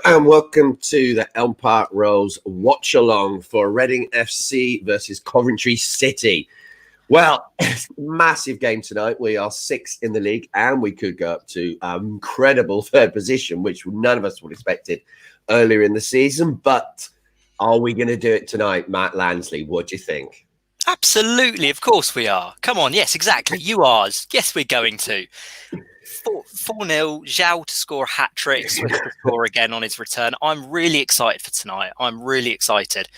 and welcome to the Elm Park Royals watch along for Reading FC versus Coventry City. Well, massive game tonight. We are sixth in the league and we could go up to an incredible third position, which none of us would have expected earlier in the season. But are we going to do it tonight, Matt Lansley? What do you think? Absolutely, of course we are. Come on, yes, exactly. You are. Yes, we're going to. 4-0, Zhao to score a hat-trick, Swift to score again on his return. I'm really excited for tonight. I'm really excited.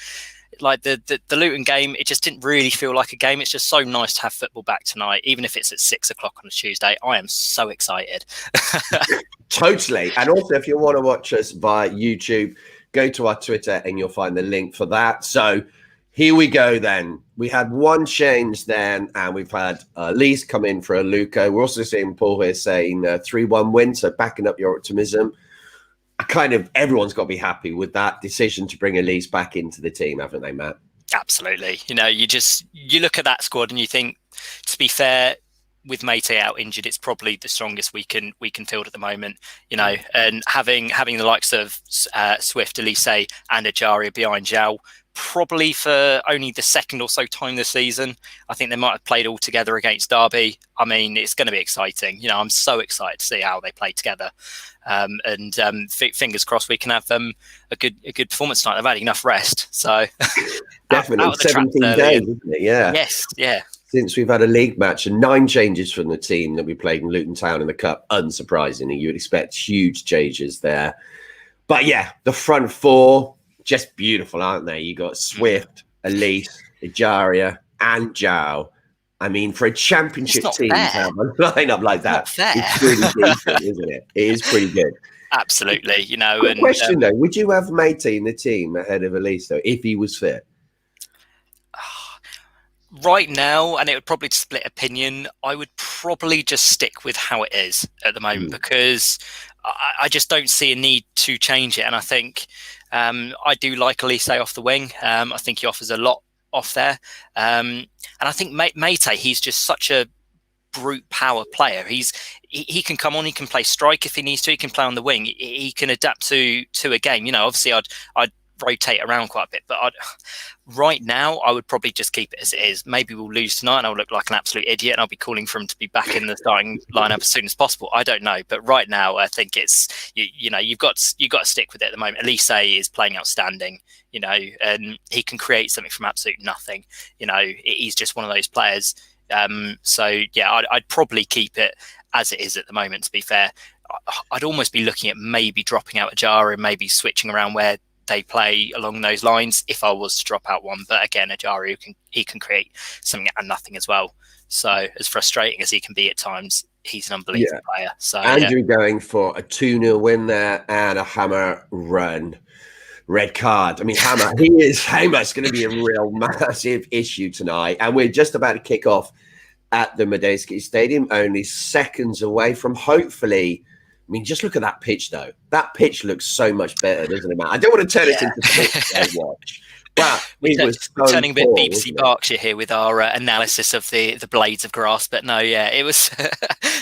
Like the Luton game, it just didn't really feel like a game. It's just so nice to have football back tonight, even if it's at 6 o'clock on a Tuesday. I am so excited. Totally. And also, if you want to watch us via YouTube, go to our Twitter and you'll find the link for that. So here we go then. We had one change then, and we've had Lee's come in for a Luca. We're also seeing Paul here saying 3-1 win, so backing up your optimism. Everyone's got to be happy with that decision to bring Elise back into the team, haven't they, Matt? Absolutely. You know, you look at that squad and you think, to be fair, with Mate out injured, it's probably the strongest we can field at the moment. You know, and having the likes of Swift, Elise, and Ajaria behind Zhao, probably for only the second or so time this season. I think they might have played all together against Derby. I mean, it's going to be exciting. You know, I'm so excited to see how they play together. Fingers crossed we can have a good performance tonight. They've had enough rest, so definitely 17 days, isn't it? Yeah. Yes, yeah. Since we've had a league match and 9 changes from the team that we played in Luton Town in the Cup, unsurprisingly, you would expect huge changes there. But yeah, the front four, just beautiful, aren't they? You got Swift, Elise, Ajaria, and Zhao. I mean, for a championship team to have a lineup like that, it's pretty decent, isn't it? It is pretty good. Absolutely, you know. Good question though: would you have Mate in the team ahead of Elise though, if he was fit? Right now, and it would probably split opinion, I would probably just stick with how it is at the moment because I just don't see a need to change it. And I think I do like Elise off the wing. I think he offers a lot off there. And I think Mate, he's just such a brute power player. He can come on, he can play strike if he needs to, he can play on the wing. He can adapt to a game. You know, obviously I'd rotate around quite a bit, but right now I would probably just keep it as it is. Maybe we'll lose tonight and I'll look like an absolute idiot and I'll be calling for him to be back in the starting lineup as soon as possible. I don't know, but right now I think it's you know, you've got to stick with it at the moment. Elise is playing outstanding, you know, and he can create something from absolute nothing. You know, he's just one of those players. So yeah, I'd probably keep it as it is at the moment, to be fair. I'd almost be looking at maybe dropping out Ajaria and maybe switching around where they play along those lines if I was to drop out one. But again, Ajaria, he can create something out of nothing as well. So as frustrating as he can be at times, he's an unbelievable player. So Andrew going for a 2-0 win there and a Hammer run. Red card. I mean, Hammer's going to be a real massive issue tonight. And we're just about to kick off at the Medeski Stadium, only seconds away from hopefully. I mean, just look at that pitch, though. That pitch looks so much better, doesn't it, man? I don't want to turn it into pitch watch. But we're turning a bit BBC Berkshire here with our analysis of the blades of grass. But no, yeah, it was.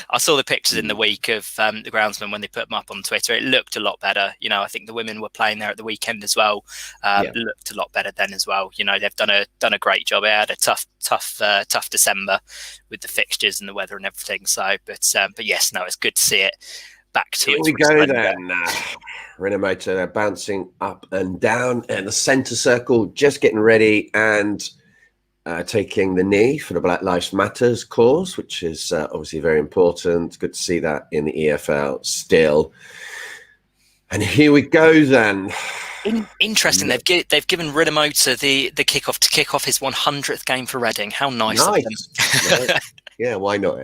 I saw the pictures in the week of the groundsman when they put them up on Twitter. It looked a lot better. You know, I think the women were playing there at the weekend as well. Looked a lot better then as well. You know, they've done a great job. They had a tough December with the fixtures and the weather and everything. So, but yes, no, it's good to see it back to Here we go then. Renamoto bouncing up and down in the centre circle, just getting ready and taking the knee for the Black Lives Matters cause, which is obviously very important. Good to see that in the EFL still. And here we go then. Interesting. They've given Renamoto the kickoff to kick off his 100th game for Reading. How nice of them. Yeah, why not?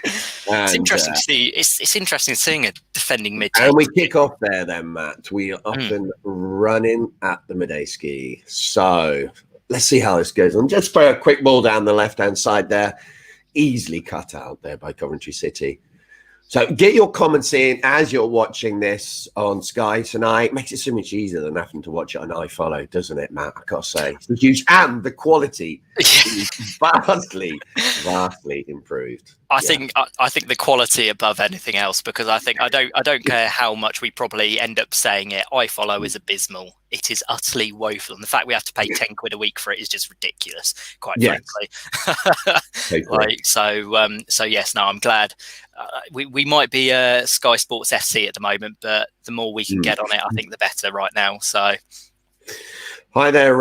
It's interesting to see. It's interesting seeing a defending mid. And we kick off there then, Matt. We are up and running at the Medeski. So let's see how this goes on. Just for a quick ball down the left-hand side there. Easily cut out there by Coventry City. So get your comments in as you're watching this on Sky tonight. Makes it so much easier than having to watch it on iFollow, doesn't it, Matt? I gotta say, it's huge, and the quality is vastly improved. I think the quality above anything else, because I don't care how much we probably end up saying it. iFollow is abysmal. It is utterly woeful, and the fact we have to pay £10 a week for it is just ridiculous, quite frankly. So yes, no, I'm glad. We might be Sky Sports FC at the moment, but the more we can get on it, I think the better right now. So. Hi there,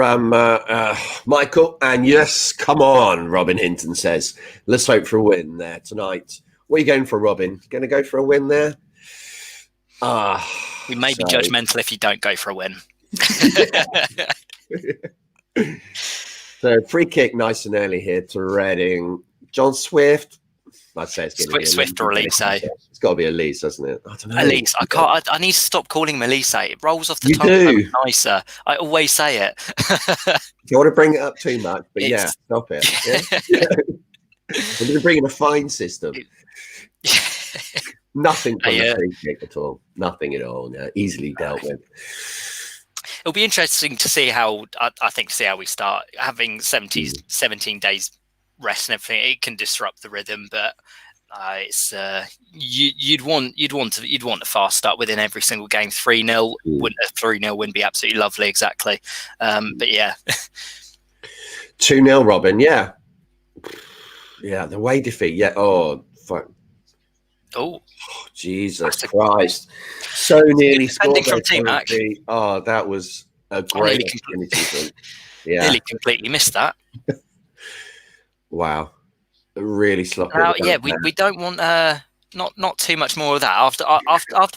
Michael. And yes, come on, Robin Hinton says. Let's hope for a win there tonight. What are you going for, Robin? Going to go for a win there? We may be judgmental if you don't go for a win. So free kick nice and early here to Reading. John Swift. I'd say it's going to be Swift or Elise. It's got to be Elise, hasn't it? I don't know. Elise. I can't. I need to stop calling him Elise. It rolls off the tongue. You do. Nicer. I always say it. You want to bring it up too much, but yeah, stop it. Yeah? We're going to bring in a fine system. Nothing from the free kick at all. Nothing at all. No, easily dealt with. It'll be interesting to see how we start. Having 17 days rest and everything, it can disrupt the rhythm, but it's you'd want a fast start within every single game. 3-0 wouldn't a 3-0 win be absolutely lovely? Exactly. But yeah. 2-0, Robin. Yeah, the away defeat. Yeah. Oh, fuck. Oh, Jesus Christ! So nearly scored from T-Mac. Oh, that was a great opportunity. Nearly completely missed that. Wow, really sloppy. We don't want not too much more of that. After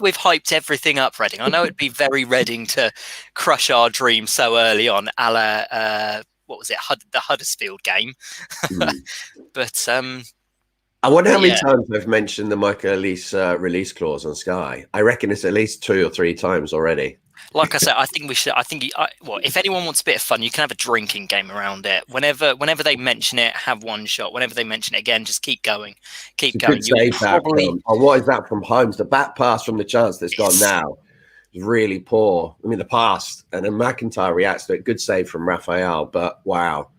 we've hyped everything up, Reading. I know it'd be very Reading to crush our dream so early on, a la what was it, the Huddersfield game? But I wonder how many times I've mentioned the Michael Elise release clause on Sky. I reckon it's at least 2 or 3 times already. Like I said, I think we should. If anyone wants a bit of fun, you can have a drinking game around it. Whenever they mention it, have one shot. Whenever they mention it again, just keep going. Keep going. What is that from Holmes? The back pass from the chance that's gone now is really poor. I mean, the pass, and then McIntyre reacts to it. Good save from Raphael, but wow,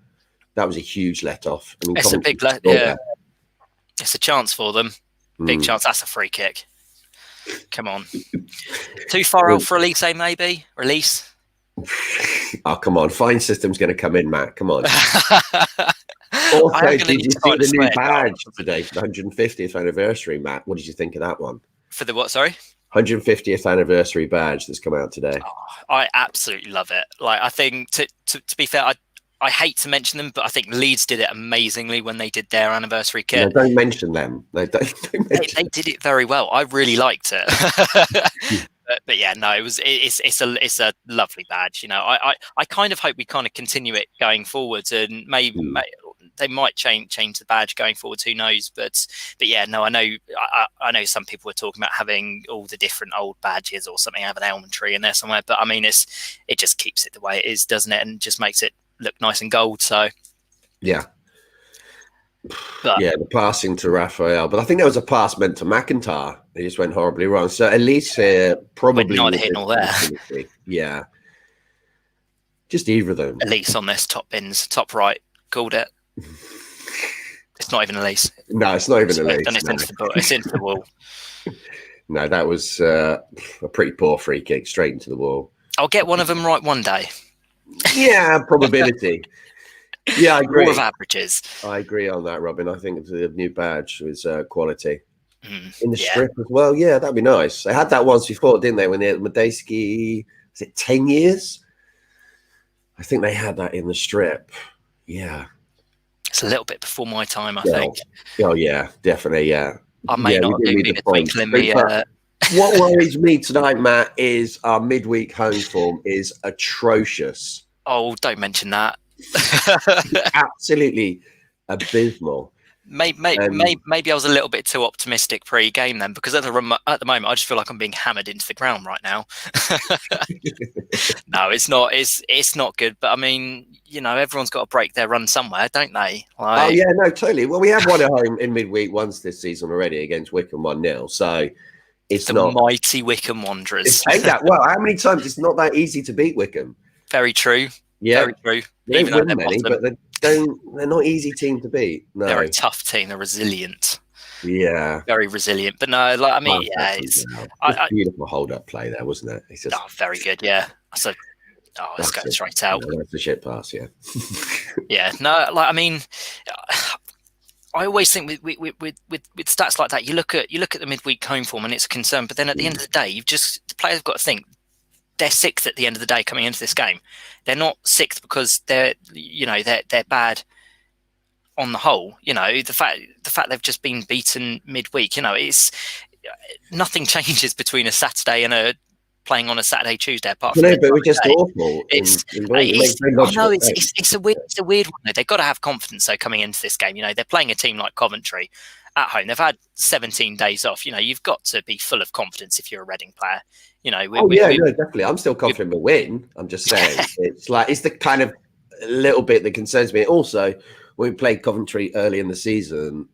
that was a huge let off. I mean, it's a big It's a chance for them. Big chance. That's a free kick. Come on. Too far out for Elise, maybe? Release? Oh, come on. Fine system's going to come in, Matt. Come on. Also, did you see the new badge today for the 150th anniversary, Matt? What did you think of that one? For the what, sorry? 150th anniversary badge that's come out today. Oh, I absolutely love it. Like, I think, to be fair, I hate to mention them, but I think Leeds did it amazingly when they did their anniversary kit. No, don't mention them. They did it very well. I really liked it. but yeah, no, it's a lovely badge. You know, I kind of hope we kind of continue it going forwards, and maybe they might change the badge going forwards. Who knows? But yeah, no, I know some people were talking about having all the different old badges or something, have an almond tree in there somewhere. But I mean, it just keeps it the way it is, doesn't it? And just makes it look nice and gold. So the passing to Raphael, but I think there was a pass meant to McIntyre. It just went horribly wrong. So Elise here probably neither here nor there. Yeah, just either of them. Elise on this top right called it. It's not even Elise. No, it's not even Elise. It's into the wall. No, that was a pretty poor free kick straight into the wall. I'll get one of them right one day. Yeah, probability. Yeah, I agree. Law of averages. I agree on that, Robin. I think the new badge was quality. In the strip as well. Yeah, that'd be nice. They had that once before, didn't they? When they had Medeski, was it 10 years? I think they had that in the strip. Yeah. It's a little bit before my time, I think. Oh, yeah, definitely, yeah. I may not do need a twinkle in me. What worries me tonight, Matt, is our midweek home form is atrocious. Oh, don't mention that. Absolutely abysmal. Maybe I was a little bit too optimistic pre-game then, because at the moment I just feel like I'm being hammered into the ground right now. No, it's not. It's not good. But I mean, everyone's got to break their run somewhere, don't they? Oh yeah, no, totally. Well, we have won at home in midweek once this season already against Wycombe 1-0. So it's the not mighty Wycombe Wanderers. Take that. Well, how many times? It's not that easy to beat Wycombe. Very true. Yeah, very true. They don't win many, but they're not easy team to beat. No, they're a tough team. They're resilient. Yeah, very resilient. But no, it's beautiful hold-up play there, wasn't it? It's just very good. Yeah. So, let's go straight out. That's the shit pass. Yeah. Yeah. No, I always think with stats like that, you look at the midweek home form and it's a concern. But then at the end of the day, the players have got to think they're sixth at the end of the day coming into this game. They're not sixth because they're bad on the whole. The fact they've just been beaten midweek. It's nothing changes between a Saturday and playing on a Saturday, Tuesday. Apart from but we're just awful. It's a weird one. They've got to have confidence though coming into this game. They're playing a team like Coventry at home. They've had 17 days off. You've got to be full of confidence if you're a Reading player. Definitely. I'm still confident we'll win. I'm just saying it's the kind of little bit that concerns me. Also, when we played Coventry early in the season,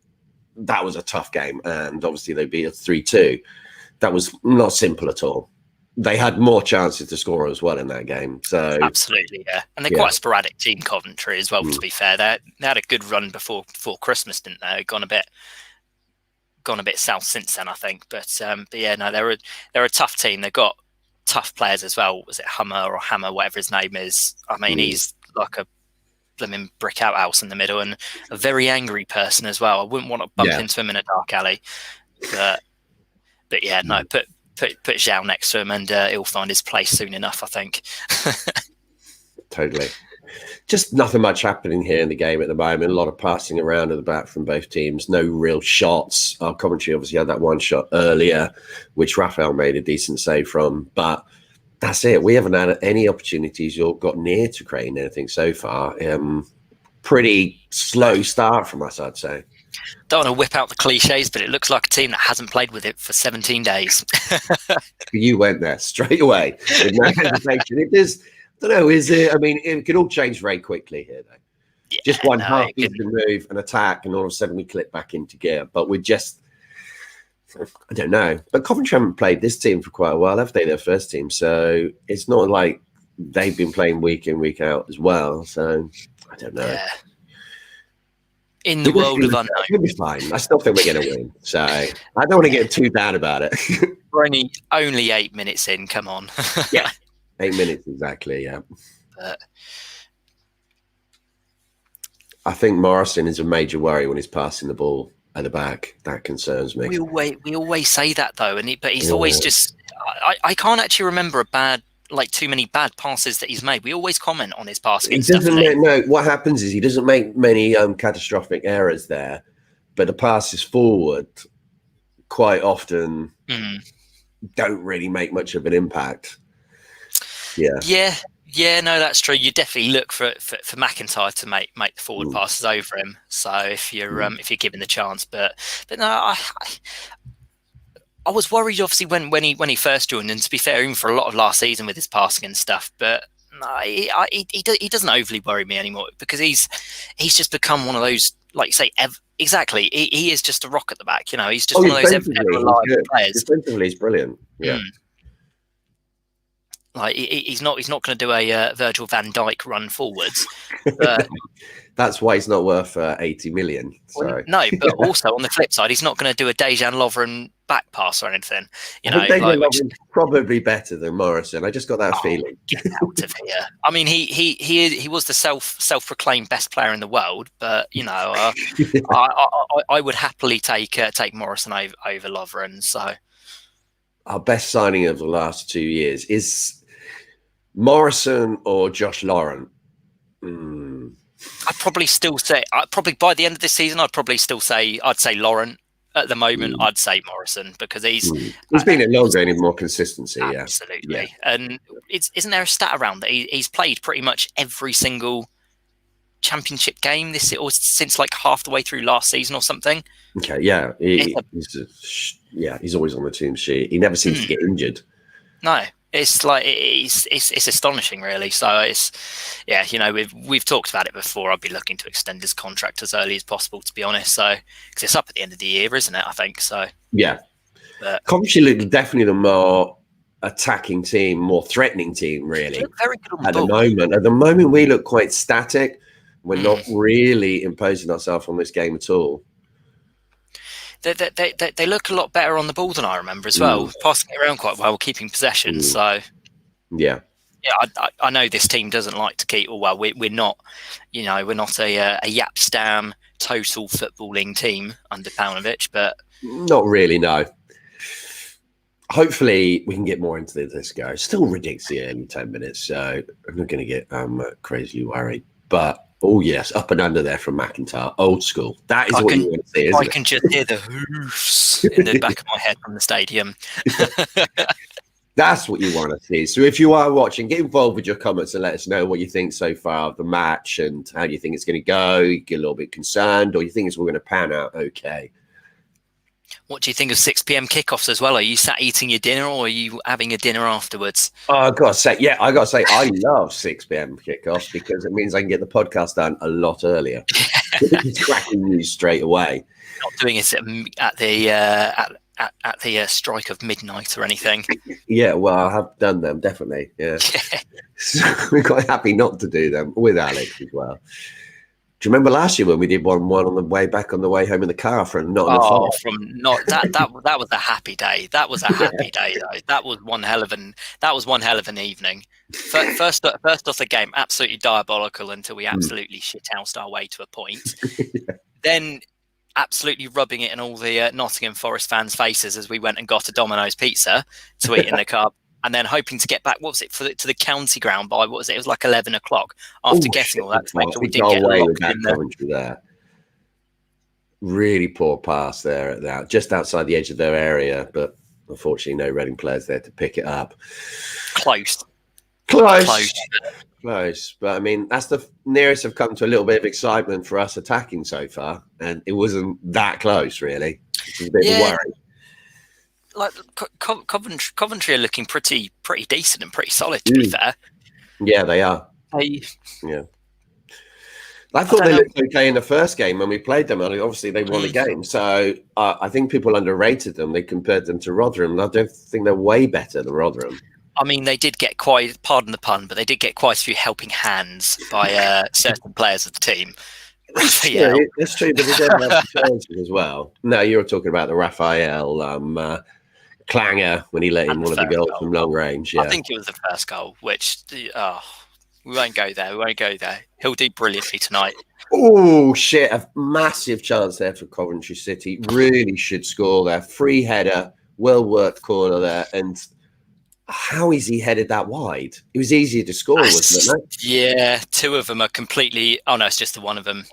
that was a tough game, and obviously they beat us 3-2. That was not simple at all. They had more chances to score as well in that game. So absolutely, yeah. And they're quite a sporadic team, Coventry, as well. To be fair, they had a good run before Christmas, didn't they? Gone a bit south since then, I think. But yeah, no, they're a tough team. They've got tough players as well. Was it Hammer, whatever his name is? I mean, he's like a blooming brick outhouse in the middle, and a very angry person as well. I wouldn't want to bump into him in a dark alley. But yeah, no, put Zhao next to him and he'll find his place soon enough, I think. Totally. Just nothing much happening here in the game at the moment. A lot of passing around at the back from both teams. No real shots. Coventry obviously had that one shot earlier, which Raphael made a decent save from. But that's it. We haven't had any opportunities or got near to creating anything so far. Pretty slow start from us, I'd say. Don't want to whip out the cliches, but it looks like a team that hasn't played with it for 17 days. You went there straight away with no hesitation. It is, I don't know, is it? I mean, it could all change very quickly here, though. Yeah, just one half-decent move, an attack, and all of a sudden we clip back into gear. But we're just, I don't know. But Coventry haven't played this team for quite a while, have they? Their first team. So it's not like they've been playing week in, week out as well. So I don't know. Yeah. In the world of unknown. We'll be fine. I still think we're going to win. So I don't want to get too bad about it. We're only 8 minutes in. Come on. Yeah. 8 minutes exactly. Yeah. I think Morrison is a major worry when he's passing the ball at the back. That concerns me. We always say that though, but he's always just. I can't actually remember too many bad passes that he's made. We always comment on his passing. What happens is he doesn't make many catastrophic errors there, but the passes forward quite often don't really make much of an impact. Yeah, no, that's true. You definitely look for McIntyre to make the forward passes over him. So if you're given the chance, but no, I was worried, obviously, when he first joined, and to be fair, even for a lot of last season with his passing and stuff. But no, he doesn't overly worry me anymore, because he's just become one of those, like you say, exactly. He is just a rock at the back. He's just one of those ever-reliable players. Defensively, he's brilliant. Yeah. Like he's not going to do a Virgil van Dijk run forwards. But that's why he's not worth 80 million. So. No, but also on the flip side, he's not going to do a Dejan Lovren back pass or anything. Dejan Lovren's probably better than Morrison. I just got that feeling. Get out of here! I mean, he was the self-proclaimed best player in the world, but I would happily take Morrison over Lovren. So our best signing of the last 2 years is Morrison or Josh Laurent. I'd probably still say, by the end of this season, I'd say Laurent. At the moment, I'd say Morrison, because he's been at longer and more consistency. Absolutely. Yeah. And isn't there a stat around that he's played pretty much every single championship game this or since like half the way through last season or something. Okay, yeah, he's always on the team sheet. He never seems to get injured. No, it's like it's astonishing, really. So it's we've talked about it before. I'd be looking to extend his contract as early as possible, to be honest. So because it's up at the end of the year, isn't it? I think so. Yeah, but Coventry look definitely the more attacking team, more threatening team, really. Very good on the moment. At the moment, we look quite static. We're not really imposing ourselves on this game at all. They look a lot better on the ball than I remember as well, passing it around quite well, keeping possession. So yeah, I know this team doesn't like to keep. Well, we're not, we're not a Yapstam total footballing team under Paunovic, but not really. No. Hopefully, we can get more into this go. Still ridiculously early 10 minutes, so I'm not going to get crazily worried. But oh yes, up and under there from McIntyre, old school. That is what you want to see. I can just hear the hoofs in the back of my head from the stadium. That's what you want to see. So if you are watching, get involved with your comments and let us know what you think so far of the match and how do you think it's going to go. You get a little bit concerned, or you think it's all going to pan out okay. What do you think of 6 p.m. kickoffs as well? Are you sat eating your dinner, or are you having a dinner afterwards? Oh, I got to say, I love 6 p.m. kickoffs because it means I can get the podcast done a lot earlier. It's cracking news straight away. Not doing it at the strike of midnight or anything. Yeah, well, I have done them, definitely. Yeah. So we're quite happy not to do them with Alex as well. Do you remember last year when we did one on the way back on the way home in the car from not? That was a happy day. That was a happy day though. That was one hell of an evening. First off the game, absolutely diabolical until we absolutely shithoused our way to a point. Then absolutely rubbing it in all the Nottingham Forest fans' faces as we went and got a Domino's pizza to eat in the car. And then hoping to get back, to the county ground by, it was like 11 o'clock after getting all that to make sure we didn't get locked in Coventry there. Really poor pass there at that, just outside the edge of their area, but unfortunately no Reading players there to pick it up. Close. But I mean, that's the nearest I've come to a little bit of excitement for us attacking so far, and it wasn't that close, really. Which is a bit of a worry. Like Coventry are looking pretty decent and pretty solid, to be fair. Yeah, they are. Yeah. I thought they looked okay in the first game when we played them. I mean, obviously, they won the game. So I think people underrated them. They compared them to Rotherham. I don't think they're way better than Rotherham. I mean, they did get quite, pardon the pun, but they did get quite a few helping hands by certain players of the team. Yeah, it's true, but they don't have chances as well. No, you're talking about the Raphael clanger when he let in one of the goals from long range. Yeah. I think it was the first goal, which we won't go there. He'll do brilliantly tonight. Oh shit! A massive chance there for Coventry City. Really should score there. Free header, well worked corner there, and how is he headed that wide? It was easier to score, wasn't it? Yeah, two of them are completely. Oh no, it's just the one of them.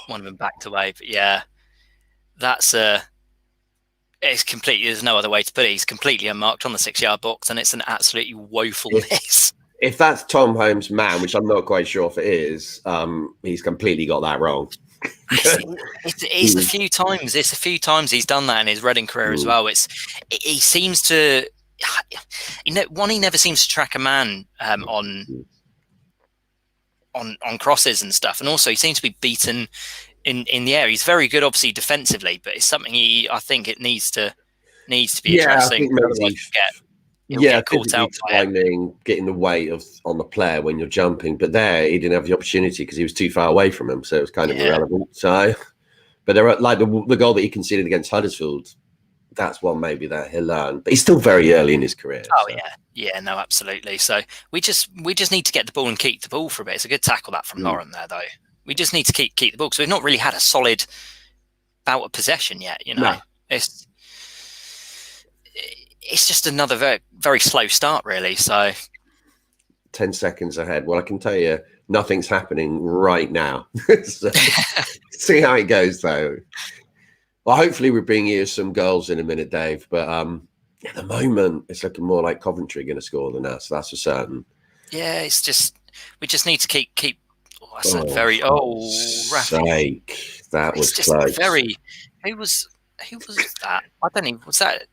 One of them backed away, but yeah, that's it's completely. There's no other way to put it. He's completely unmarked on the 6-yard box, and it's an absolutely woeful miss. If that's Tom Holmes' man, which I'm not quite sure if it is, he's completely got that wrong. It's a few times he's done that in his Reading career as well. He seems to, he never seems to track a man on crosses and stuff, and also he seems to be beaten in the air. He's very good, obviously defensively, but it's something I think it needs to be addressing. Get caught out timing, getting the weight on the player when you're jumping, but there he didn't have the opportunity because he was too far away from him, so it was kind of irrelevant. So, but there are like the goal that he conceded against Huddersfield. That's one maybe that he'll learn, but he's still very early in his career. Oh so. Yeah, no, absolutely. So we just need to get the ball and keep the ball for a bit. It's a good tackle that from Lauren there, though. We just need to keep the ball. So we've not really had a solid bout of possession yet. No. It's just another very, very slow start, really. So 10 seconds ahead. Well, I can tell you, nothing's happening right now. So, see how it goes, though. Well, hopefully we're bringing you some goals in a minute, Dave. But at the moment, it's looking more like Coventry going to score than us. That's for certain. Yeah, it's just we just need to keep that's a Oh, very Rafi. sake, that was It's just close. very. Who was that? I don't even. Was that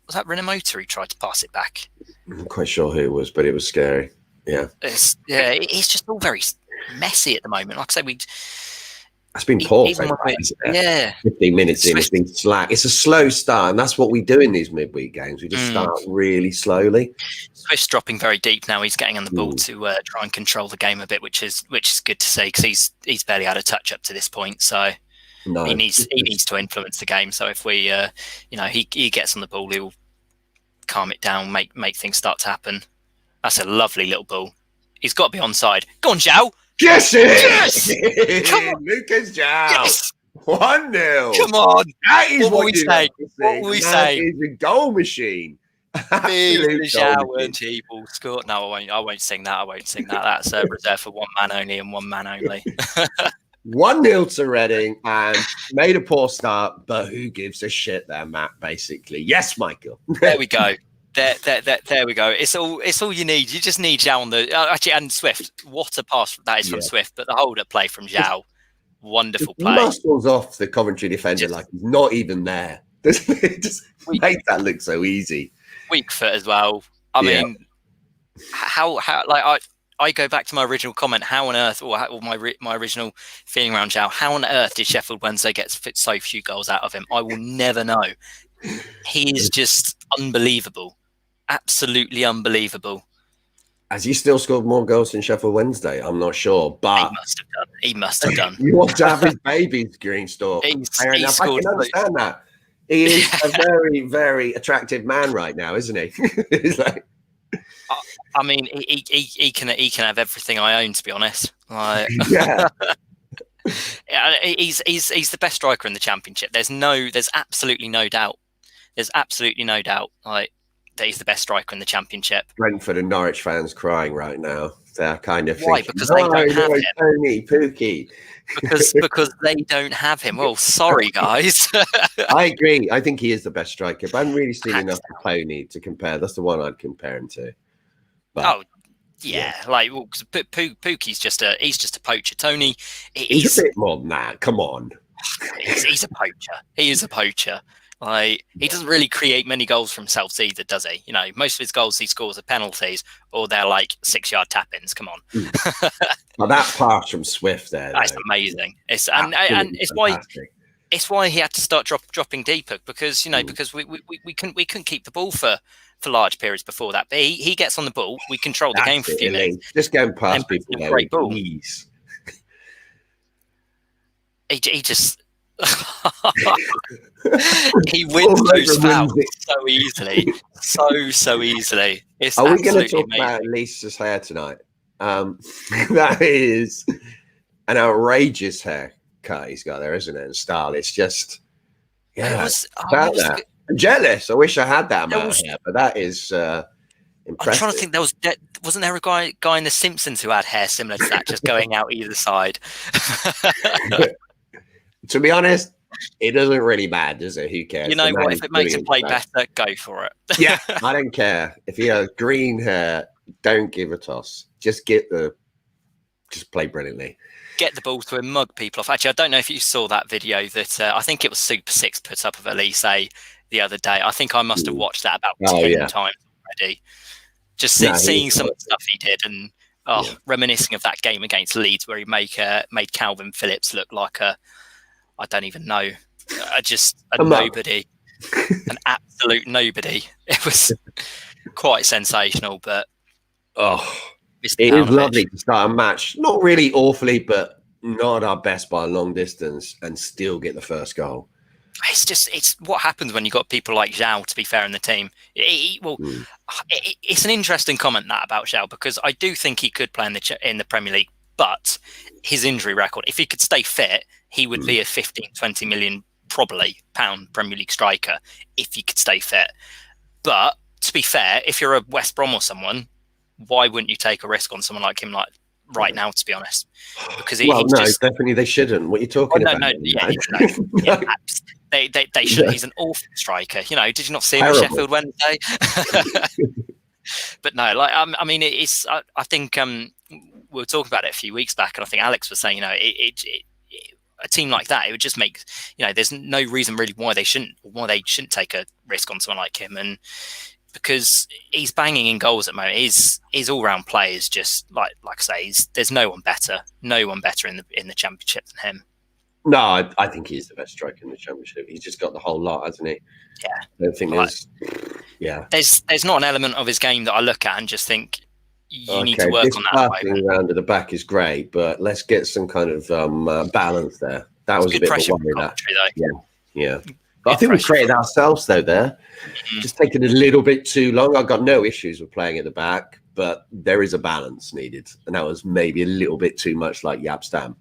Renamoto who tried to pass it back? I'm not quite sure who it was, but it was scary. Yeah, It's just all very messy at the moment. Like I say, it's been poor. even when Isn't it? yeah, 15 minutes in, it's Swift, been slack. It's a slow start, and that's what we do in these midweek games. We just start really slowly. Swift's dropping very deep now. He's getting on the ball to try and control the game a bit, which is good to see because he's barely had a touch up to this point. So he needs to influence the game. So if we he gets on the ball, he'll calm it down, make things start to happen. That's a lovely little ball. He's got to be onside. Go on, Zhao. Yes, yes! Come on, Lucas Zhao. Yes! 1-0. Come on. That is what we say. What will we say? Is a goal machine. Zhao and he will score. No, I won't sing that. That's reserved for one man only and one man only. 1-0 to Reading and made a poor start, but who gives a shit there, Matt, basically. Yes, Michael. There we go. There we go. It's all you need. You just need Zhao on the actually and Swift. What a pass that is from Swift, but the hold-up play from Zhao, wonderful play. Muscles off the Coventry defender like he's not even there. Just make that look so easy. Weak foot as well. I mean, how like I go back to my original comment. How on earth, or my original feeling around Zhao? How on earth did Sheffield Wednesday get so few goals out of him? I will never know. He is just unbelievable. Absolutely unbelievable. Has he still scored more goals than Sheffield Wednesday? I'm not sure, but he must have done. You want to have his baby's green stalk. I can understand that. He is a very, very attractive man right now, isn't he? He's like, I mean, he can have everything I own, to be honest. Like, yeah. He's the best striker in the Championship. There's absolutely no doubt. There's absolutely no doubt. Like, that he's the best striker in the Championship. Brentford and Norwich fans crying right now. They're kind of why? thinking, Because they don't have him. Tony, Pookie. Because they don't have him. Well, sorry, guys. I agree. I think he is the best striker, but I haven't really seen enough of Tony to compare. That's the one I'd compare him to. But, like Pookie's just a poacher. Tony, he's a bit more than that. Come on. He's a poacher. He is a poacher. Like, he doesn't really create many goals for himself either, does he? You know, most of his goals he scores are penalties, or they're like 6-yard tap-ins. Come on. Well, that pass from Swift there—that's amazing. It's why he had to start dropping deeper because we couldn't keep the ball for large periods before that. But he gets on the ball, we control the game for a few minutes. Just going past people, great ball. Ease. He just. He wins those fouls so easily, so easily. It's Are we going to talk amazing. about Lisa's hair tonight? That is an outrageous haircut he's got there, isn't it? And style. It's just, about that. I'm jealous. I wish I had that amount of hair, but that is impressive. I'm trying to think. Wasn't there a guy in The Simpsons who had hair similar to that, just going out either side? To be honest, it doesn't really matter, does it? Who cares? You know what? If it makes it play better, go for it. Yeah, I don't care. If you have green hair, don't give a toss. Just play brilliantly. Get the ball to him, mug people off. Actually, I don't know if you saw that video that I think it was Super 6 put up of Elise the other day. I think I must have watched that about 10 times already. Just seeing some of the stuff he did and reminiscing of that game against Leeds where he made Calvin Phillips look like I don't even know. A nobody. An absolute nobody. It was quite sensational, but it is lovely to start a match. Not really awfully, but not our best by a long distance and still get the first goal. It's what happens when you've got people like Zhao, to be fair, in the team. It's an interesting comment that about Zhao because I do think he could play in the Premier League, but his injury record, if he could stay fit, he would be a 15-20 million probably pound Premier League striker if he could stay fit. But to be fair, if you're a West Brom or someone, why wouldn't you take a risk on someone like him right now, to be honest? Because definitely they shouldn't. What are you talking about? They should. He's an awful striker. You know, did you not see him at Sheffield Wednesday? But no, I mean, I think we were talking about it a few weeks back, and I think Alex was saying, a team like that, it would just make, there's no reason really why they shouldn't take a risk on someone like him, and because he's banging in goals at the moment. His all-round play is just like I say, there's no one better in the championship than him. No, I think he's the best striker in the championship. He's just got the whole lot, hasn't he? Yeah, I don't think there's not an element of his game that I look at and just think you need to work on that. Passing around at the back is great, but let's get some kind of balance there. That was a bit of a worry. Yeah. But I think we created ourselves though there. Just taking a little bit too long. I've got no issues with playing at the back, but there is a balance needed, and that was maybe a little bit too much like Yap Stam.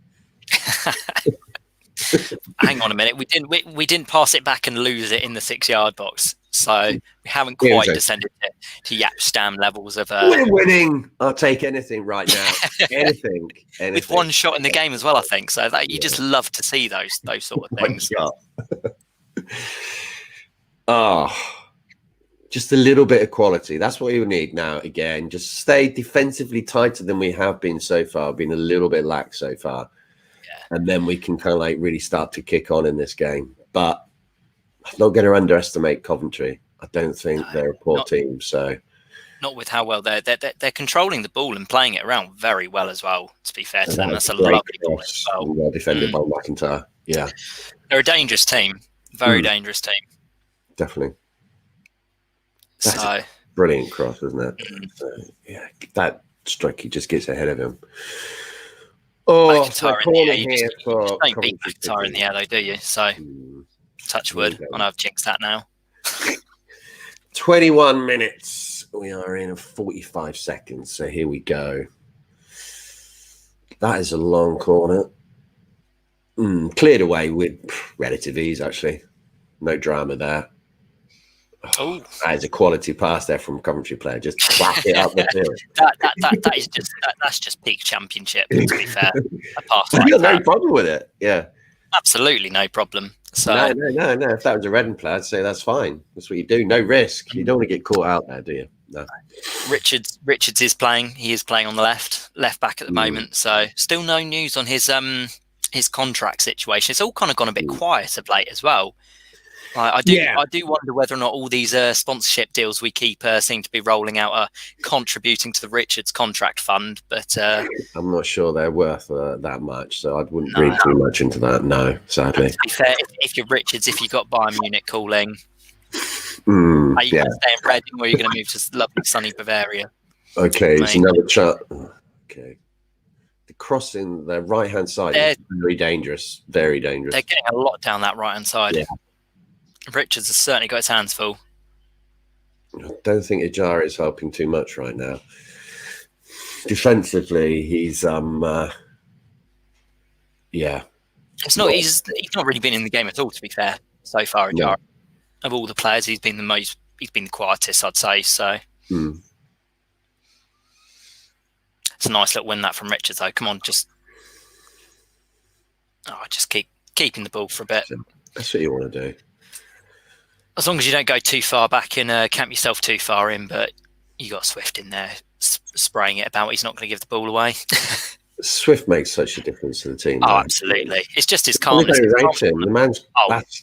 Hang on a minute. We didn't pass it back and lose it in the 6-yard box, so we haven't quite descended to Yap Stam levels of. We're winning. I'll take anything right now. anything. With one shot in the game as well, I think. So that you just love to see those sort of things. Just a little bit of quality. That's what you need now. Again, just stay defensively tighter than we have been so far. Been a little bit lax so far. And then we can kind of like really start to kick on in this game. But I'm not going to underestimate Coventry. I don't think they're a poor team. So not with how well they're controlling the ball and playing it around very well as well. To be fair to them, that's a lovely ball as well. Well defended by McIntyre. Yeah, they're a dangerous team. Very dangerous team. Definitely. That's a brilliant cross, isn't it? So, yeah, that strike, he just gets ahead of him. McIntyre in the air. You just don't beat McIntyre in the air, though, do you? So, touch wood. I know I've jinxed that now. 21 minutes. We are in 45 seconds. So here we go. That is a long corner. Cleared away with relative ease, actually. No drama there. Oh, that is a quality pass there from Coventry player. Just whack it up the field. That's just peak championship. To be fair, a pass like that. No problem with it. Yeah, absolutely no problem. So no. If that was a Reading player, I'd say that's fine. That's what you do. No risk. You don't want to get caught out there, do you? No. Richards is playing. He is playing on the left back at the moment. So still no news on his contract situation. It's all kind of gone a bit quiet of late as well. I do wonder whether or not all these sponsorship deals we keep seem to be rolling out are contributing to the Richards contract fund. But I'm not sure they're worth that much, so I wouldn't read too much into that. No, sadly. To be fair, if you're Richards, if you've got Bayern Munich calling, are you going to stay in Reading or are you going to move to lovely sunny Bavaria? Okay, it's another shot. Okay. The crossing the right-hand side is very dangerous. Very dangerous. They're getting a lot down that right-hand side. Yeah. Richards has certainly got his hands full. I don't think Ajara is helping too much right now. Defensively, he's It's not. He's not really been in the game at all. To be fair, so far, Ajara of all the players, he's been the quietest, I'd say. So it's a nice little win that from Richards, though. Come on, just keep keeping the ball for a bit. That's what you want to do. As long as you don't go too far back and camp yourself too far in, but you got Swift in there spraying it about. He's not going to give the ball away. Swift makes such a difference to the team. Oh, absolutely. It's just his calmness. The man's,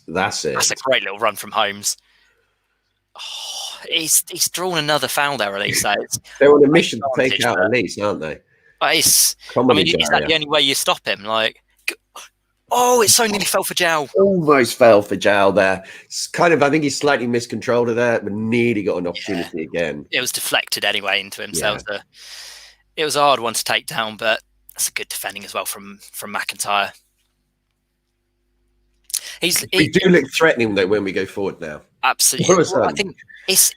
that's it. That's a great little run from Holmes. Oh, he's drawn another foul there, Elise. They're on a mission to take out Elise, aren't they? Is that the only way you stop him? It so nearly fell for Jow. Almost fell for Jow there. It's kind of, I think he slightly miscontrolled of that, but nearly got an opportunity again. It was deflected anyway into himself. Yeah. It was a hard one to take down, but that's a good defending as well from McIntyre. We do look threatening though when we go forward now. Absolutely. Well, I think it's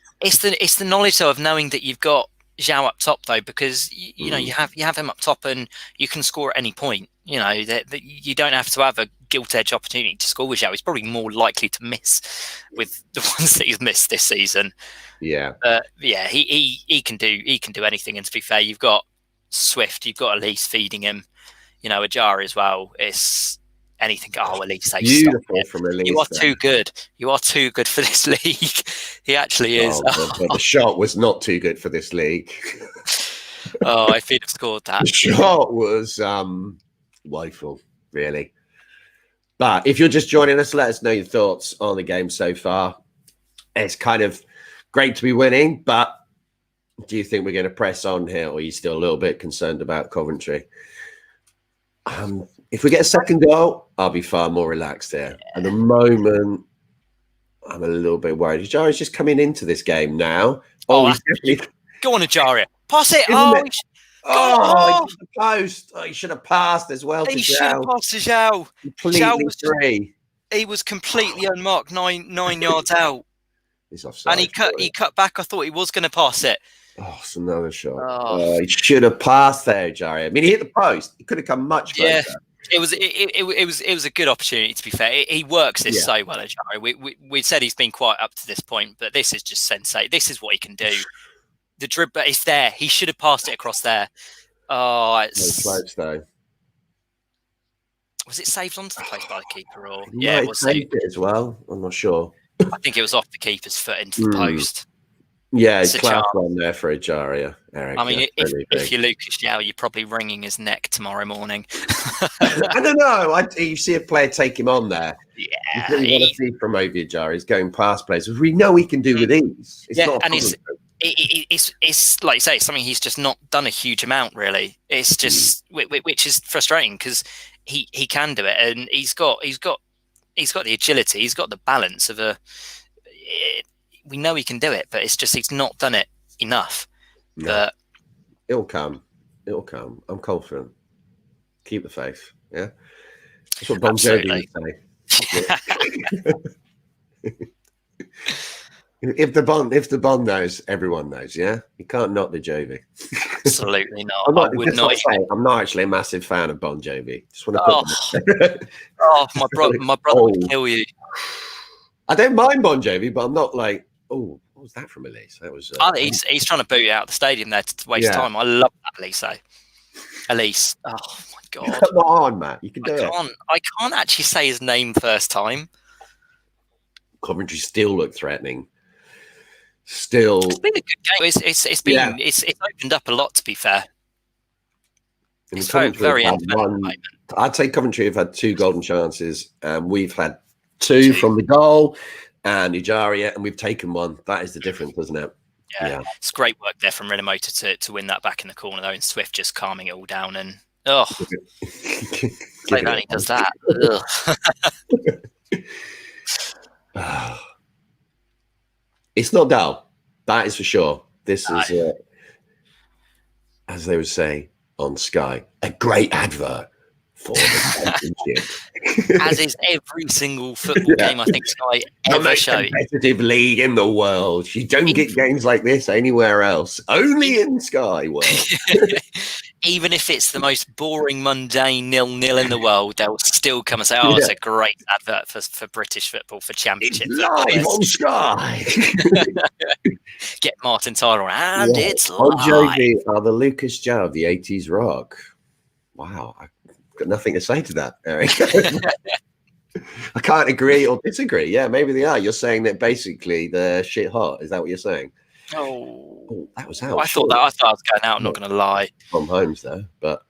the knowledge of knowing that you've got Jow up top though, because you have him up top and you can score at any point. You know that you don't have to have a gilt edge opportunity to score with Jow. He's probably more likely to miss with the ones that he's missed this season. Yeah, he can do anything. And to be fair, you've got Swift, you've got Elise feeding him. Ajari as well. It's anything. Elise, beautiful from Elise. You are too good. You are too good for this league. He actually is. But the shot was not too good for this league. Oh, if he'd have scored that. The shot was woeful, really. But if you're just joining us, let us know your thoughts on the game so far. It's kind of great to be winning, but do you think we're going to press on here, or are you still a little bit concerned about Coventry? If we get a second goal, I'll be far more relaxed here. At the moment, I'm a little bit worried. Jari's just coming into this game now. Go on, Ajaria. Pass it. The post. Oh, he should have passed as well. He should have passed to Zhao. Completely free. He was completely unmarked, nine yards out. He's offside. And he cut back. I thought he was going to pass it. Oh, it's another shot. Oh, he should have passed there, Jari. I mean, he hit the post. He could have come much closer. Yeah, it was a good opportunity. To be fair, he works this so well, Jari. We said he's been quite up to this point, but this is just sensate. This is what he can do. The dribble is there. He should have passed it across there. Oh, it's close though. Was it saved onto the post by the keeper, or it was saved it as well? I'm not sure. I think it was off the keeper's foot into the post. Yeah, it's class one there for Ajaria, Eric. I mean, if you're Lucas Yao, you're probably wringing his neck tomorrow morning. I don't know. You see a player take him on there. Yeah. You really want to see from Ajaria. He's going past players, which we know he can do with ease. It's not it's like you say, it's something he's just not done a huge amount, really. It's just, which is frustrating because he can do it, and he's got the agility, he's got the balance of we know he can do it, but it's just he's not done it enough. No. But it'll come. I'm confident. Keep the faith. Yeah, that's what Bon Jovi would say. If the Bond knows, everyone knows. Yeah, you can't knock the Jovi. Absolutely not. I'm not actually a massive fan of Bon Jovi. Just want to put my brother would kill you. I don't mind Bon Jovi, but I'm not like, what was that from Elise? That was. He's trying to boot you out of the stadium there to waste time. I love that Elise. Oh my god! Come on, Matt. You can do it. I can't actually say his name first time. Coventry still look threatening. Still, it's been a good game. It's opened up a lot. To be fair, it's very entertaining. I'd say Coventry have had 2 golden chances, and we've had 2 from the goal and Ajaria, and we've taken 1. That is the difference, isn't it? Yeah. It's great work there from Renamotor to win that back in the corner, though, and Swift just calming it all down. And like he does that. It's not dull, that is for sure. This is, as they would say on Sky, a great advert for the championship. As is every single football game I think Sky ever shows. Competitive league in the world. You don't get games like this anywhere else. Only in Sky world. Even if it's the most boring, mundane 0-0 in the world, they'll still come and say, it's a great advert for British football, for Championship. It's live on Sky. Get Martin Tyler and it's live. Bon Jovi are the Lucas Joe of the 80s rock. Wow. I've got nothing to say to that, Eric. I can't agree or disagree. Yeah, maybe they are. You're saying that basically they're shit hot. Is that what you're saying? Oh, that was out. I thought I was going out. I'm not going to lie. From Holmes though, but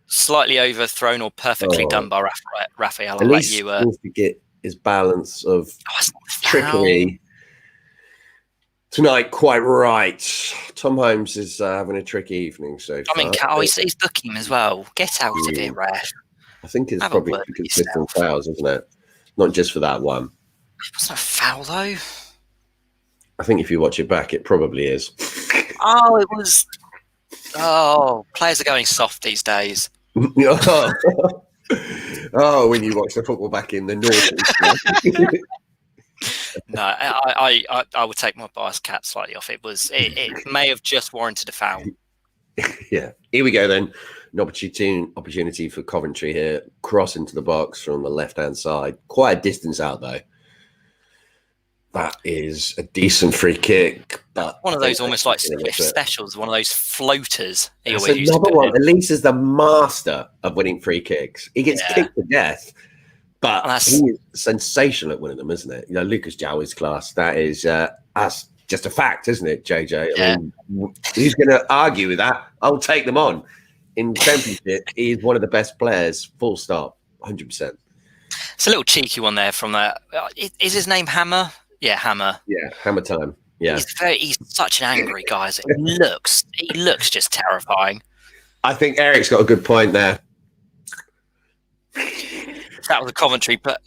slightly overthrown or perfectly done by Raphael. At least he wants to get his balance of trickery tonight quite right. Tom Holmes is having a tricky evening so far. I mean, he's booking him as well. Get out of here, Ref. I think it's probably consistent fouls, isn't it? Not just for that one. It wasn't a foul though. I think if you watch it back, it probably is. It was. Players are going soft these days. When you watch the football back in the north. No, I would take my bias cap slightly off. It may have just warranted a foul. Yeah. Here we go then. An opportunity for Coventry here. Cross into the box from the left-hand side. Quite a distance out though. That is a decent free kick. But one of those almost like Swift specials, one of those floaters. That's another one. Elise is the master of winning free kicks. He gets kicked to death, but he is sensational at winning them, isn't it? Lucas Jow is class. That is that's just a fact, isn't it, JJ? Yeah. I mean, who's going to argue with that? I'll take them on. In Championship, he's one of the best players, full stop, 100%. It's a little cheeky one there from that. Is his name Hammer? Yeah, Hammer. Yeah, Hammer time. Yeah. He's such an angry guy. He looks just terrifying. I think Eric's got a good point there. That was a commentary, but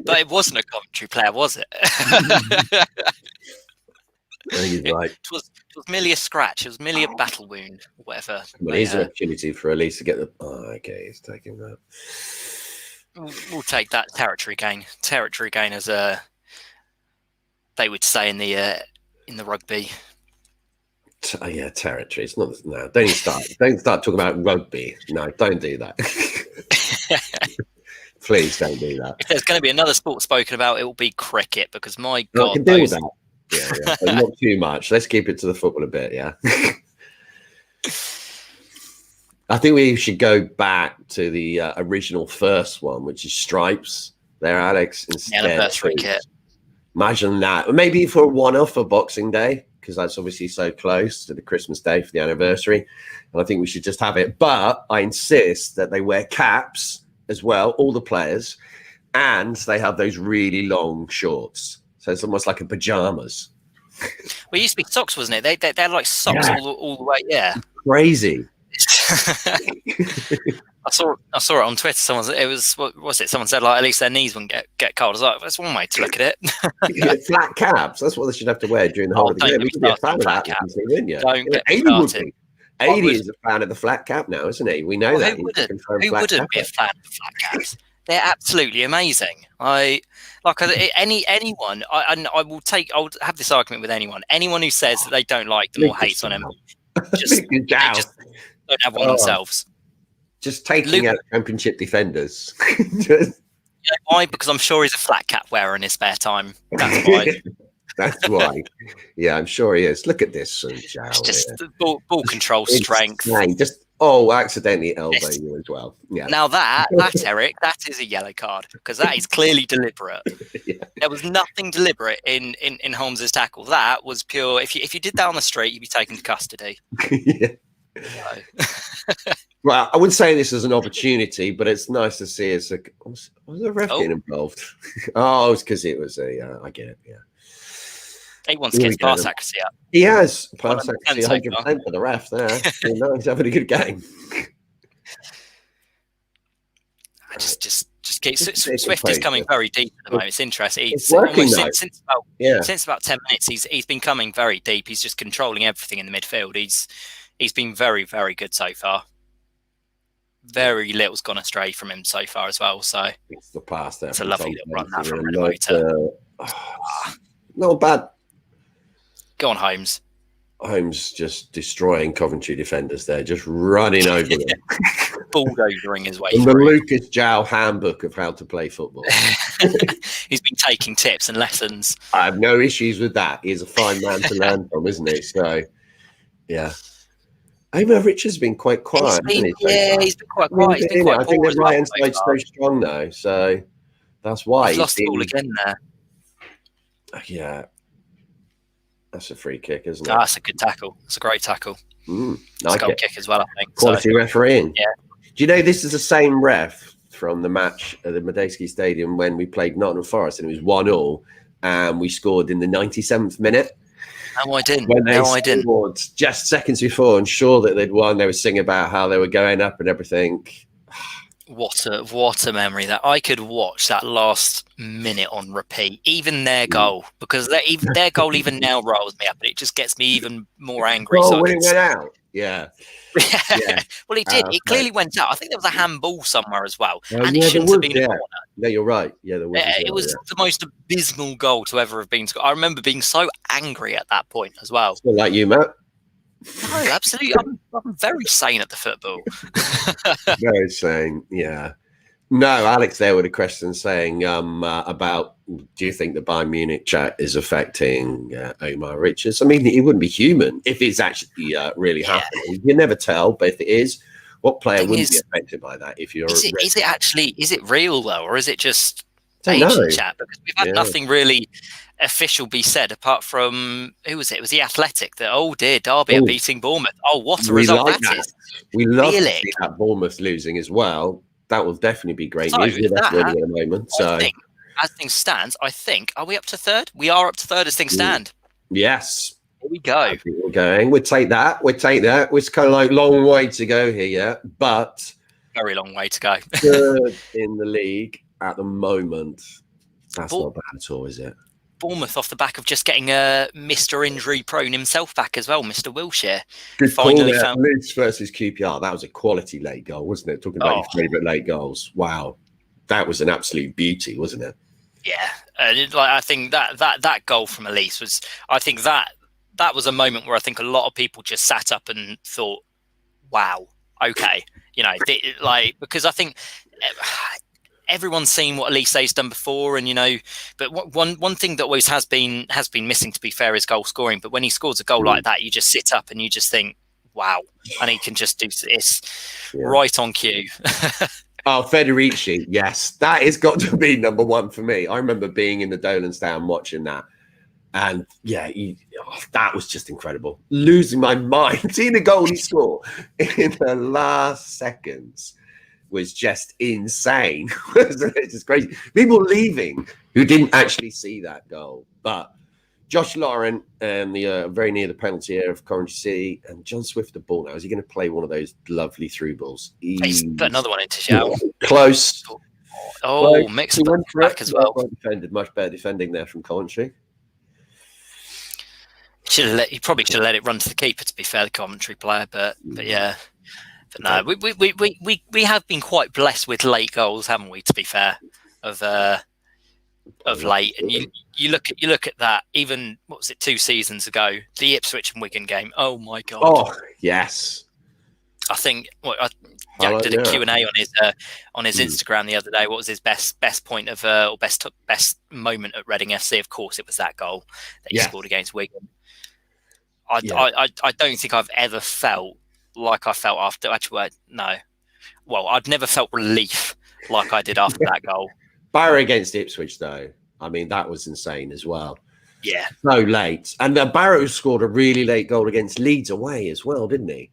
but it wasn't a commentary player, was it? I think he's right. It was merely a scratch. It was merely a battle wound, or whatever. Well, here's an opportunity for Elise to get the. Oh, okay, he's taking that. We'll take that territory gain. Territory gain, as they would say in the rugby. Yeah, territory. It's not. No, don't start talking about rugby. No, don't do that. Please don't do that. If there's going to be another sport spoken about, it will be cricket, because my God, I can deal with that. Yeah. But not too much. Let's keep it to the football a bit. Yeah. I think we should go back to the original first one, which is stripes. There, Alex. Instead, anniversary kit. Imagine that. Maybe for one-off for Boxing Day, because that's obviously so close to the Christmas Day for the anniversary. And I think we should just have it. But I insist that they wear caps as well, all the players, and they have those really long shorts. So it's almost like a pajamas. Well, it used to be socks, wasn't it? They're like socks all the way. Yeah. Crazy. I saw it on Twitter. Someone said like at least their knees wouldn't get cold. I was like, that's one way to look at it. Flat caps. That's what they should have to wear during the whole of the game. You could be a fan of that. Don't get started. 80 is a fan of the flat cap now, isn't he? We know that. Who wouldn't be a fan of flat caps? They're absolutely amazing. Anyone. I will have this argument with anyone. Anyone who says that they don't like them or hates on them, they just don't have one themselves. Just taking out Championship defenders. You know why? Because I'm sure he's a flat cap wearer in his spare time. That's why. That's why. Yeah, I'm sure he is. Look at this, Joe. It's just the ball control strength. Just accidentally elbow you as well. Yeah. Now that's Eric. That is a yellow card, because that is clearly deliberate. Yeah. There was nothing deliberate in Holmes's tackle. That was pure. If you did that on the street, you'd be taken to custody. Yeah. Well, I wouldn't say this as an opportunity, but it's nice to see. Was a ref getting involved? Oh, it's because it was I get it. Yeah. He wants to get his pass accuracy up. He has pass accuracy 100% for the ref there. He's having a good game. Just keep Swift is coming very deep at the moment. It's interesting. It's working since about 10 minutes. He's been coming very deep. He's just controlling everything in the midfield. He's been very, very good so far. Very little's gone astray from him so far as well. So it's the pass there. It's a lovely little run that from Renovator. Not bad. Go on, Holmes. Holmes just destroying Coventry defenders there, just running over them. Bulldozering his way through. The Lucas Jow handbook of how to play football. He's been taking tips and lessons. I have no issues with that. He's a fine man to learn from, isn't he? So, yeah. Omar Richards has been quite quiet. He's been quite quiet. He's been quite I think the right hand side's so strong though, so that's why he's lost the ball again there. Yeah, that's a free kick, isn't it? That's a good tackle. It's a great tackle. It's a goal kick as well, I think. Quality refereeing. Yeah. Do you know this is the same ref from the match at the Medeski Stadium when we played Nottingham Forest and it was 1-1 and we scored in the 97th minute? No, I didn't. I didn't. Just seconds before, and sure that they'd won. They were singing about how they were going up and everything. What a memory that I could watch that last minute on repeat. Even their goal, because their goal even now rolls me up, and it just gets me even more angry. Oh, when it went out, yeah. Well, it did. It clearly went out. I think there was a handball somewhere as well, and it shouldn't have been a corner. No, you're right. Yeah, there was. It was the most abysmal goal to ever have been scored. I remember being so angry at that point as well. Still like you, Matt. No, absolutely. I'm very sane at the football. Very sane, yeah. No, Alex there with a question saying about, do you think the Bayern Munich chat is affecting Omar Richards? I mean, he wouldn't be human if it's actually really happening. You never tell, but if it is, what player wouldn't be affected by that? If you're is it real though, or is it just Don't know. agent chat, because we've had nothing really official be said apart from, who was it? It was the Athletic that, oh dear, Derby are beating Bournemouth. Oh, what a result that is. We love to see that Bournemouth losing as well. That will definitely be great news. We're winning at the moment. So, as things stand, I think, are we up to third? We are up to third as things stand. Yes. Here we go. I think we're going. We'll take that. It's kind of like long way to go here, yeah. But very long way to go. Third in the league at the moment. That's not bad at all, is it? Bournemouth off the back of just getting Mr. Injury Prone himself back as well, Mr. Wilshere. Good finally call there. Leeds versus QPR. That was a quality late goal, wasn't it? Talking about your favourite late goals. Wow. That was an absolute beauty, wasn't it? Yeah. I think that goal from Elise was, I think that was a moment where I think a lot of people just sat up and thought, wow, okay. You know, because I think everyone's seen what Elise's done before, and you know, but one thing that always has been missing, to be fair, is goal scoring. But when he scores a goal like that, you just sit up and you just think, wow, and he can just do this right on cue. Oh, Federici, yes, that has got to be number one for me. I remember being in the Dolan stand watching that, and that was just incredible. Losing my mind, seeing the goal he scored in the last seconds was just insane. It's just crazy. People leaving who didn't actually see that goal. But Josh Lauren, very near the penalty area of Coventry City, and John Swift the ball now. Is he going to play one of those lovely through balls? He's put another one into shout. Close. Oh, mixed back as well. Much better defending there from Coventry. He probably should have let it run to the keeper, to be fair, the Coventry player. But yeah. But no, we have been quite blessed with late goals, haven't we? To be fair, of late, and you look at that. Even what was it, 2 seasons ago, the Ipswich and Wigan game. Oh my god! Oh yes, I think Jack did a Q&A on his Instagram the other day. What was his best point of or best moment at Reading FC? Of course, it was that goal that he scored against Wigan. I don't think I've ever felt like I felt after. Actually, no. Well, I'd never felt relief like I did after that goal. Barrow against Ipswich, though. I mean, that was insane as well. Yeah. So late. And Barrow scored a really late goal against Leeds away as well, didn't he?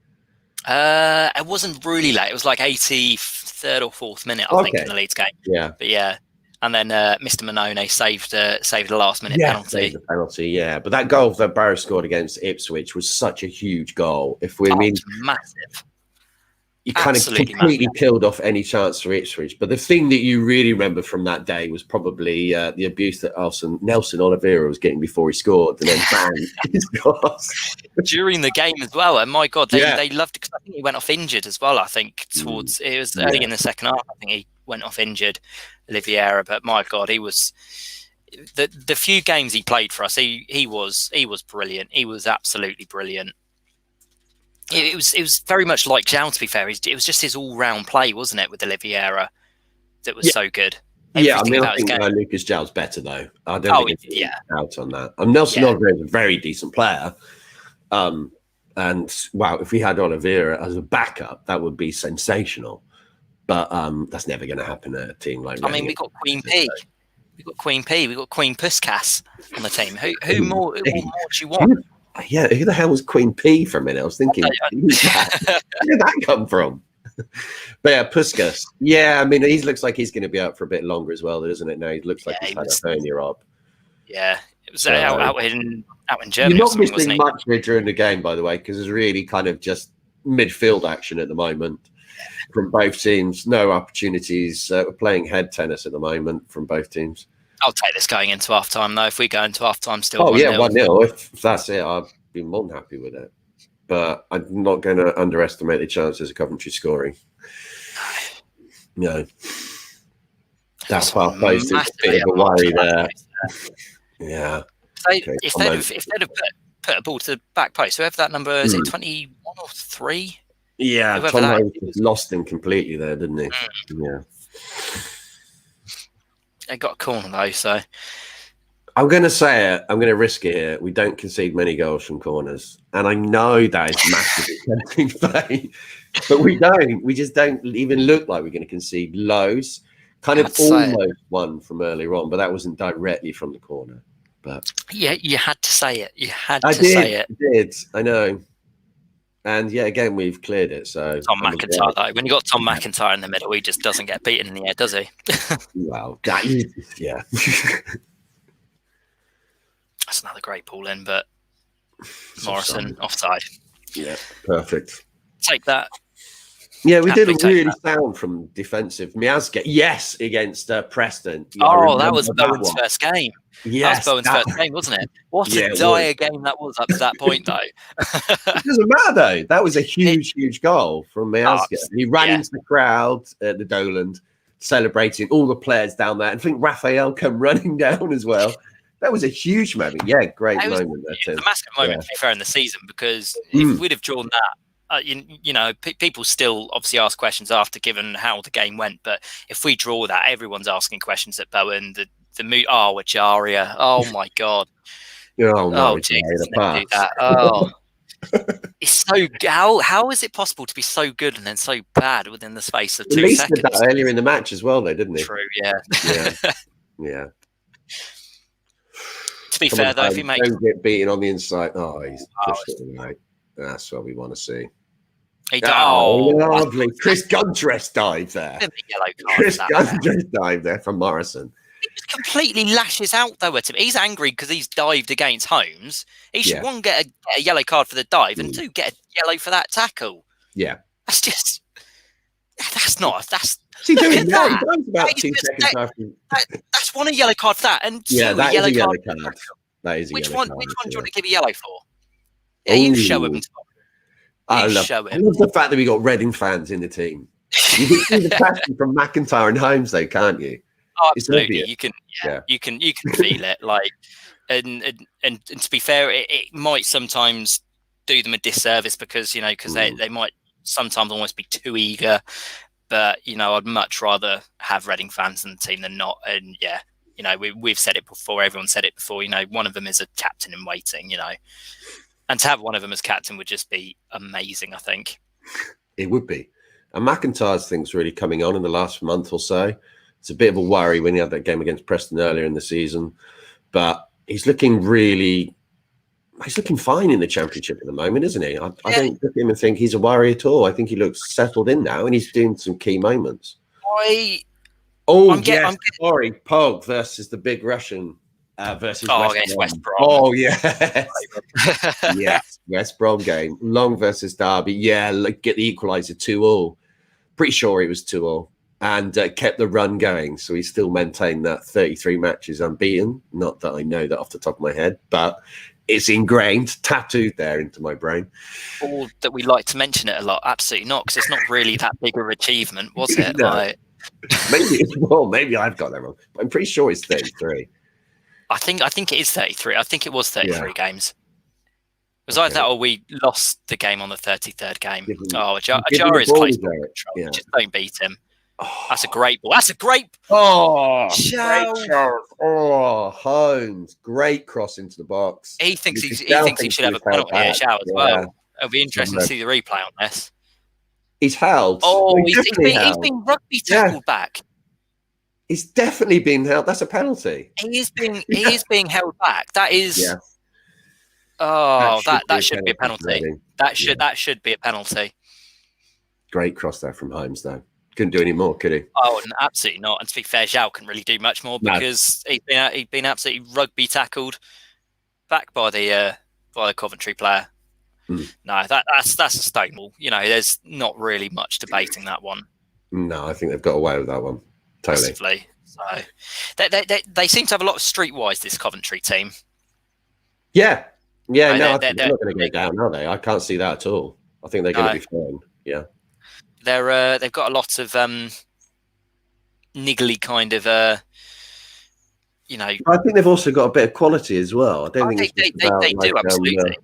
It wasn't really late. It was like 83rd or 4th minute, I think, in the Leeds game. Yeah. But yeah. And then Mr. Manone saved the last-minute penalty. Saved the penalty, yeah. But that goal that Barrow scored against Ipswich was such a huge goal. Massive. You kind of completely killed off any chance for Ipswich. But the thing that you really remember from that day was probably the abuse that Nelson Oliveira was getting before he scored, and then bang, he scores. During the game as well. And my God, they loved it, because I think he went off injured as well. I think it was early in the second half. I think he went off injured, Oliveira. But my God, he was the few games he played for us. He was brilliant. He was absolutely brilliant. It was very much like João, to be fair. It was just his all-round play, wasn't it, with Oliveira, that was so good. I think Lucas João's better, though. I don't think it's out on that. Nelson Oliveira is a very decent player. And, wow, if we had Oliveira as a backup, that would be sensational. But that's never going to happen at a team like that. I mean, we got Queen P. We got Queen P. We got Queen Puskas on the team. Who more do you want? Yeah, who the hell was Queen P for a minute? I was thinking, where did that come from? But yeah, Puskas. Yeah, I mean, he looks like he's going to be out for a bit longer as well, doesn't it? Now he looks like he's had a hernia up. Yeah, it was out in Germany. You're not missing much during the game, by the way, because it's really kind of just midfield action at the moment from both teams. No opportunities. We're playing head tennis at the moment from both teams. I'll take this going into half-time, though. If we go into half-time still 1-0. 1-0. If that's it, I'd be more than happy with it. But I'm not going to underestimate the chances of Coventry scoring. No. That far post is a bit of a worry there. Yeah. If they'd have put a ball to the back post, whoever that number is, it 21 or 3? Yeah, Tom Hayes lost him completely there, didn't he? Yeah. They got a corner though, so I'm going to say it. I'm going to risk it here. We don't concede many goals from corners, and I know that is massively tempting fate, but we don't. We just don't even look like we're going to concede loads. Kind I of had to say it. almost one from earlier on, but that wasn't directly from the corner. But Yeah, you had to say it. You had I to say it. did. I know. And yeah, again, we've cleared it. So Tom McIntyre, though. When you got Tom McIntyre in the middle, he just doesn't get beaten in the air, does he? Well, that is, yeah. That's another great ball in, but Morrison offside. Yeah, perfect. Take that. Yeah, we did a Happily really sound from defensive. Miazga, yes, against Preston. Yeah, Oh, that was Bowen's first game. Yes, that was Bowen's first game, wasn't it? What Yeah, a it dire game that was up to that point, though. It doesn't matter, though. That was a huge goal from Miazga. He ran into the crowd at the Doland, celebrating all the players down there. And I think Raphael come running down as well. That was a huge moment. Yeah, great moment there, too. It's a massive moment, to be fair, in the season, because if we'd have drawn that, you know, people still obviously ask questions after, given how the game went. But if we draw that, everyone's asking questions at Bowen. The mood, Ajaria. Oh my God. No, Jesus, never do that. Oh, it's so how is it possible to be so good and then so bad within the space of 2 seconds? Did that earlier in the match as well, though, didn't he? True. Yeah. Yeah. To be fair, though, if he makes don't get beaten on the inside, he's pushed it away. That's what we want to see. Lovely. Chris Guntress dived there. Chris Guntress dived there from Morrison. He just completely lashes out, though, at him. He's angry because he's dived against Holmes. He should, one, get a yellow card for the dive, and two, get a yellow for that tackle. Yeah. That's just... That's not... That's... See, doing that? He dives about 2 seconds after... That's one, a yellow card for that, and two, that a yellow is a yellow card. That is a which yellow one? card. Which one do you want to give a yellow for? Yeah, you show him. I love the fact that we got Reading fans in the team. You can see the passion from McIntyre and Holmes, though, can't you? Oh, absolutely, you can. You can feel it. Like, and to be fair, it might sometimes do them a disservice because they might sometimes almost be too eager. But I'd much rather have Reading fans in the team than not. And we've said it before. Everyone said it before. One of them is a captain in waiting. And to have one of them as captain would just be amazing, I think. It would be. And McIntyre's thing's really coming on in the last month or so. It's a bit of a worry when he had that game against Preston earlier in the season. But he's looking fine in the Championship at the moment, isn't he? I don't look at him and think he's a worry at all. I think he looks settled in now and he's doing some key moments. Sorry, Pog versus the big Russian. Versus West Brom. Oh, yes. Yes, West Brom game. Long versus Derby. Yeah, get the equaliser 2-2. Pretty sure it was 2-2. And kept the run going. So he still maintained that 33 matches unbeaten. Not that I know that off the top of my head, but it's ingrained, tattooed there into my brain. Or that we like to mention it a lot. Absolutely not, because it's not really that big of an achievement, was it? No. Maybe I've got that wrong. But I'm pretty sure it's 33. I think it is 33. I think it was 33 games. It was either that or we lost the game on the 33rd game. Ajara is close ball control. Just don't beat him. That's a great ball. That's a great... great shot. Holmes. Great cross into the box. He thinks he should have a penalty here, Shout, as well. It'll be interesting to see the replay on this. He's held. He's been rugby tackled back. He's definitely been held. That's a penalty. He is being held back. That is. Yeah. That should be a penalty. That should be a penalty. Great cross there from Holmes, though. Couldn't do any more, could he? Oh, absolutely not. And to be fair, Zhao couldn't really do much more because he'd been absolutely rugby tackled back by the Coventry player. No, that's a stone wall. There's not really much debating that one. No, I think they've got away with that one. Totally. Massively. So they seem to have a lot of streetwise, this Coventry team. Yeah. Yeah, they're not going to go down, are they? I can't see that at all. I think they're going to be fine. Yeah. They've got a lot of niggly kind of I think they've also got a bit of quality as well. I don't think they do absolutely.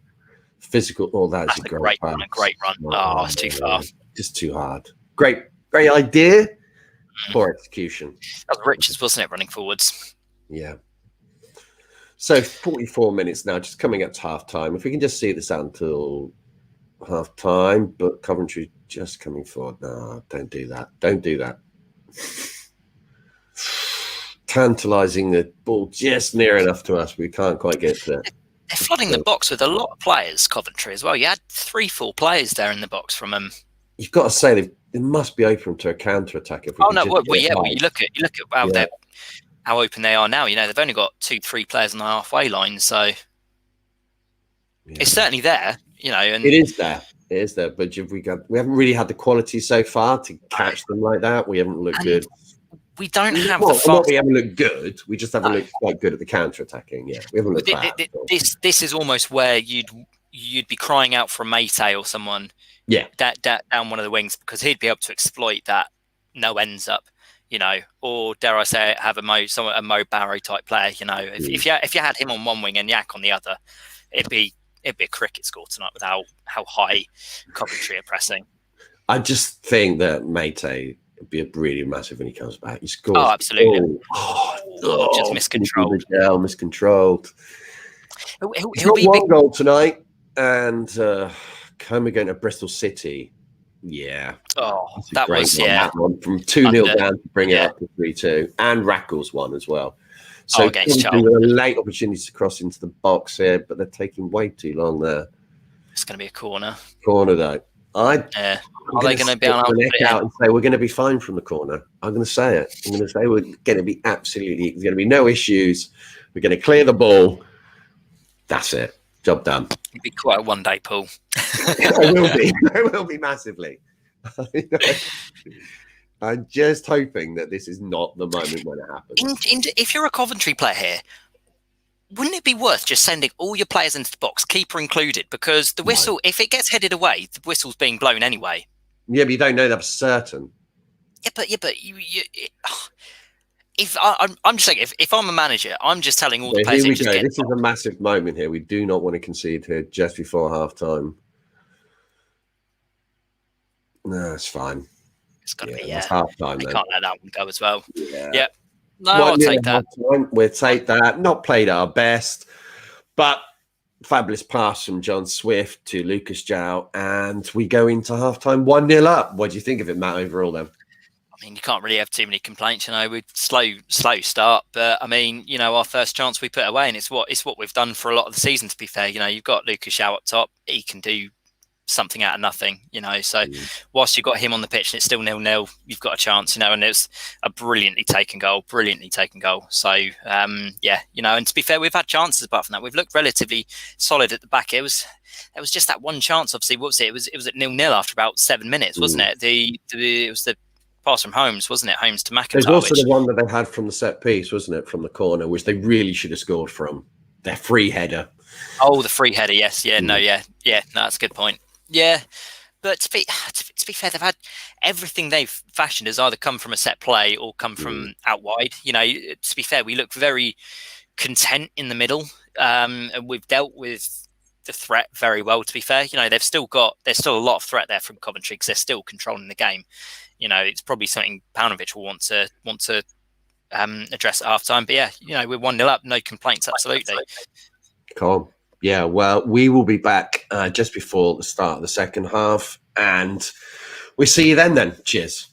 Physical. Oh, that's a great run. A great run. Oh, it's too far. Just too hard. Great idea. Poor execution. That was Richards, wasn't it, running forwards? Yeah. So 44 minutes now, just coming up to half time. If we can just see this out until half time, but Coventry just coming forward. No, don't do that. Don't do that. tantalising the ball just near enough to us. We can't quite get to it. They're flooding the box with a lot of players, Coventry, as well. You had 3-4 players there in the box from them. You've got to say they must be open to a counter attack. If we Oh can no, just you look at how open they are now. You know, they've only got 2-3 players on the halfway line, so it's certainly there. You know, and it is there. It is there, but we haven't really had the quality so far to catch them like that. We haven't looked good. We don't have the fast. We haven't looked good. We just haven't looked quite good at the counter attacking. Yeah, we haven't looked bad. This is almost where you'd be crying out for a Mate or someone. Yeah, down one of the wings, because he'd be able to exploit that no ends up. You know, or dare I say, have a Mo Barrow type player. You know, if you had him on one wing and Yak on the other, it'd be a cricket score tonight with how high Coventry are pressing. I just think that Mate would be really massive when he comes back. He scores. Oh, absolutely. Just miscontrolled. Miscontrolled. He's got one goal tonight, and home again at Bristol City. Yeah. Oh, that was that one from 2-0 down to bring it up to 3-2, and Rackles one as well. So against a late opportunity to cross into the box here, but they're taking way too long there. It's going to be a corner. Corner though. Are they going to be able to out and say we're going to be fine from the corner? I'm going to say it. I'm going to say we're going to be there's going to be no issues. We're going to clear the ball. That's it. Job done. It'd be quite a one-day pull. It will be. It will be massively. I'm just hoping that this is not the moment when it happens. If you're a Coventry player here, wouldn't it be worth just sending all your players into the box, keeper included? Because the whistle, if it gets headed away, the whistle's being blown anyway. Yeah, but you don't know that for certain. Yeah, but you I'm just saying, if I'm a manager, I'm just telling all the players. Here we go. This is a massive moment here. We do not want to concede here just before half time. No, it's fine. It's got to be it's half time. They can't let that one go as well. Yeah. No, I'll take that. We'll take that. Not played our best, but fabulous pass from John Swift to Lucas Jow, and we go into halftime 1-0 up. What do you think of it, Matt, overall then? I mean, you can't really have too many complaints. You know, we slow start, but I mean, you know, our first chance we put away, and it's what we've done for a lot of the season. To be fair, you know, you've got Lucas Jow up top; he can do something out of nothing. You know, so whilst you've got him on the pitch and it's still 0-0, you've got a chance. You know, and it's a brilliantly taken goal. So yeah, you know, and to be fair, we've had chances apart from that. We've looked relatively solid at the back. There was just that one chance. Obviously, what was it? It was at 0-0 after about 7 minutes, wasn't it? It was the pass from Holmes, wasn't it? Holmes to McIntyre. There's also the one that they had from the set piece, wasn't it? From the corner, which they really should have scored from. Their free header. Oh, the free header, yes. Yeah, no, that's a good point. Yeah, but to be fair, they've had everything they've fashioned has either come from a set play or come from out wide. You know, to be fair, we look very content in the middle, and we've dealt with the threat very well. To be fair, you know, there's still a lot of threat there from Coventry because they're still controlling the game. You know, it's probably something Paunovic will want to address at half time. But yeah, you know, we're 1-0 up, no complaints, absolutely. Cool. Yeah, well, we will be back just before the start of the second half, and we'll see you then. Cheers.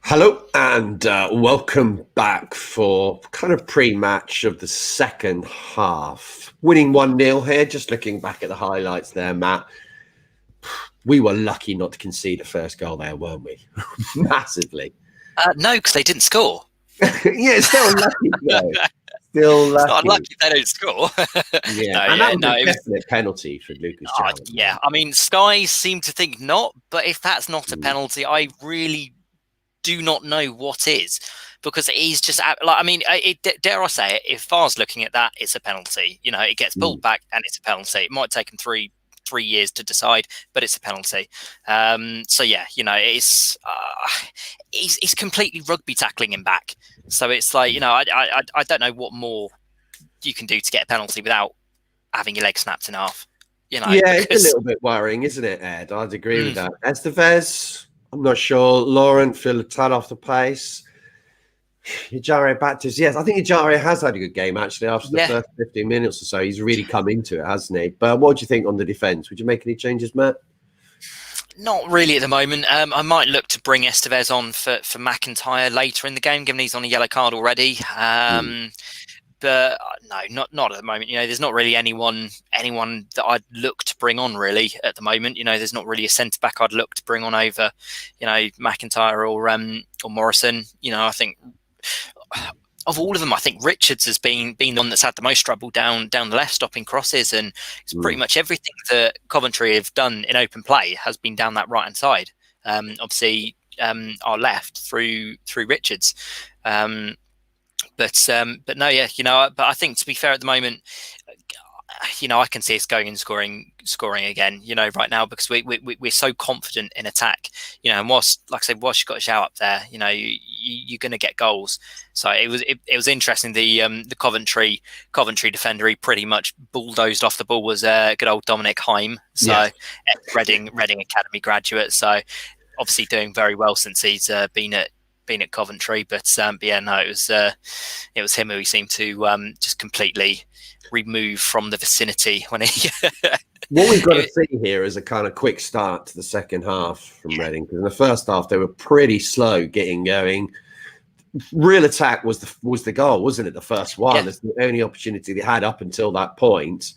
Hello and welcome back for kind of pre-match of the second half. Winning 1-0 here, just looking back at the highlights there, Matt. We were lucky not to concede a first goal there, weren't we? Massively. No, because they didn't score. Yeah, still lucky though. Still lucky. It's not unlucky if they don't score. Yeah, and that was a definite penalty for Lucas Jarry. Yeah, I mean, Sky seem to think not, but if that's not a penalty, I really do not know what is, because it is just like, I mean, dare I say it, if VAR's looking at that, it's a penalty. You know, it gets pulled back and it's a penalty. It might take them three years to decide, but it's a penalty. So yeah, you know, it's he's completely rugby tackling him back. So it's like, you know, I don't know what more you can do to get a penalty without having your leg snapped in half. You know, yeah, it's a little bit worrying, isn't it, Ed? I'd agree with that. Estevez, I'm not sure. Laurent feel a tad off the pace. Ijare Baptist, yes, I think Ijare has had a good game actually after the first 15 minutes or so. He's really come into it, hasn't he? But what do you think on the defence? Would you make any changes, Matt? Not really at the moment. I might look to bring Estevez on for McIntyre later in the game, given he's on a yellow card already. But no, not at the moment. You know, there's not really anyone that I'd look to bring on really at the moment. You know, there's not really a centre back I'd look to bring on over, you know, McIntyre or Morrison. You know, I think of all of them, I think Richards has been the one that's had the most trouble down the left, stopping crosses, and it's pretty much everything that Coventry have done in open play has been down that right hand side. Obviously, our left through Richards. But no, yeah, you know, but I think, to be fair, at the moment, you know, I can see us going and scoring again, you know, right now, because we're so confident in attack, you know, and whilst you've got a shout up there, you know, you're going to get goals. So it was interesting. The Coventry defender, he pretty much bulldozed off the ball, was good old Dominic Heim. So Reading Academy graduate. So obviously doing very well since he's been at Coventry, but yeah, no, it was him who he seemed to just completely remove from the vicinity when he. What we've got to see here is a kind of quick start to the second half from Reading, because in the first half they were pretty slow getting going. Real attack was the goal, wasn't it? The first one. It's the only opportunity they had up until that point.